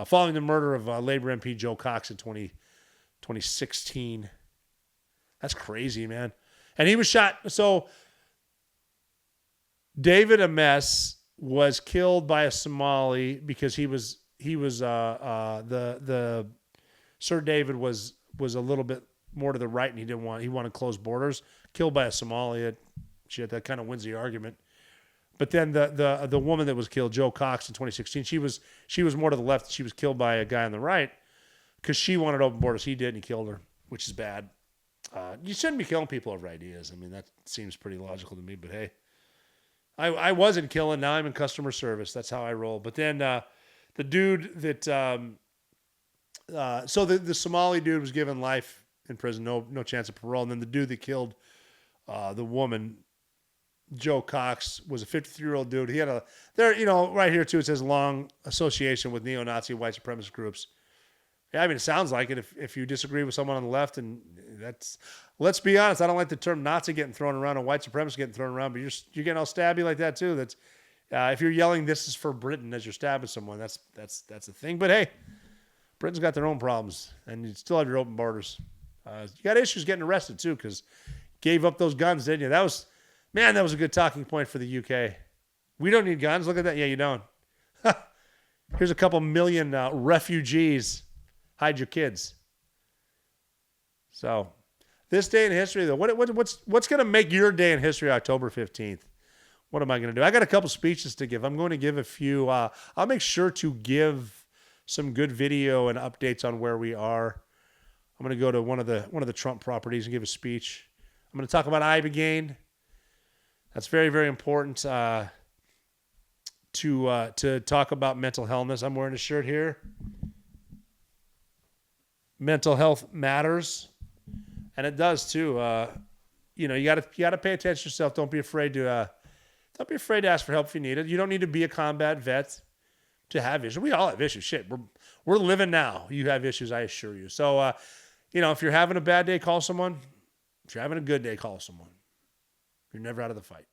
Following the murder of Labour MP Joe Cox in 2016. That's crazy, man. And he was shot. So David Ames was killed by a Somali because he was the Sir David was a little bit more to the right, and he wanted closed borders. Killed by a Somali. That kind of wins the argument. But then the woman that was killed, Joe Cox, in 2016, she was more to the left. She was killed by a guy on the right because she wanted open borders. He did, and he killed her, which is bad. You shouldn't be killing people over ideas. I mean, that seems pretty logical to me. But hey, I wasn't killing. Now I'm in customer service. That's how I roll. But then the dude that so the Somali dude was given life in prison, no chance of parole, and then the dude that killed the woman, Joe Cox, was a 53-year-old dude. He had right here too, it says long association with neo-Nazi white supremacist groups. Yeah, I mean, it sounds like it if you disagree with someone on the left, and let's be honest, I don't like the term Nazi getting thrown around and white supremacist getting thrown around, but you're getting all stabby like that too. That's if you're yelling "This is for Britain" as you're stabbing someone, that's the thing. But hey, Britain's got their own problems, and you still have your open borders. You got issues getting arrested too, because gave up those guns, didn't you? That was a good talking point for the UK. We don't need guns. Look at that. Yeah, you don't. Here's a couple million refugees. Hide your kids. So, this day in history, though, what's going to make your day in history October 15th? What am I going to do? I got a couple speeches to give. I'm going to give a few. I'll make sure to give some good video and updates on where we are. I'm going to go to one of the Trump properties and give a speech. I'm going to talk about Ibogaine. That's very, very important to talk about mental illness. I'm wearing a shirt here. Mental health matters, and it does too. You gotta pay attention to yourself. Don't be afraid to ask for help if you need it. You don't need to be a combat vet to have issues. We all have issues. Shit, we're living now. You have issues, I assure you. So, if you're having a bad day, call someone. If you're having a good day, call someone. You're never out of the fight.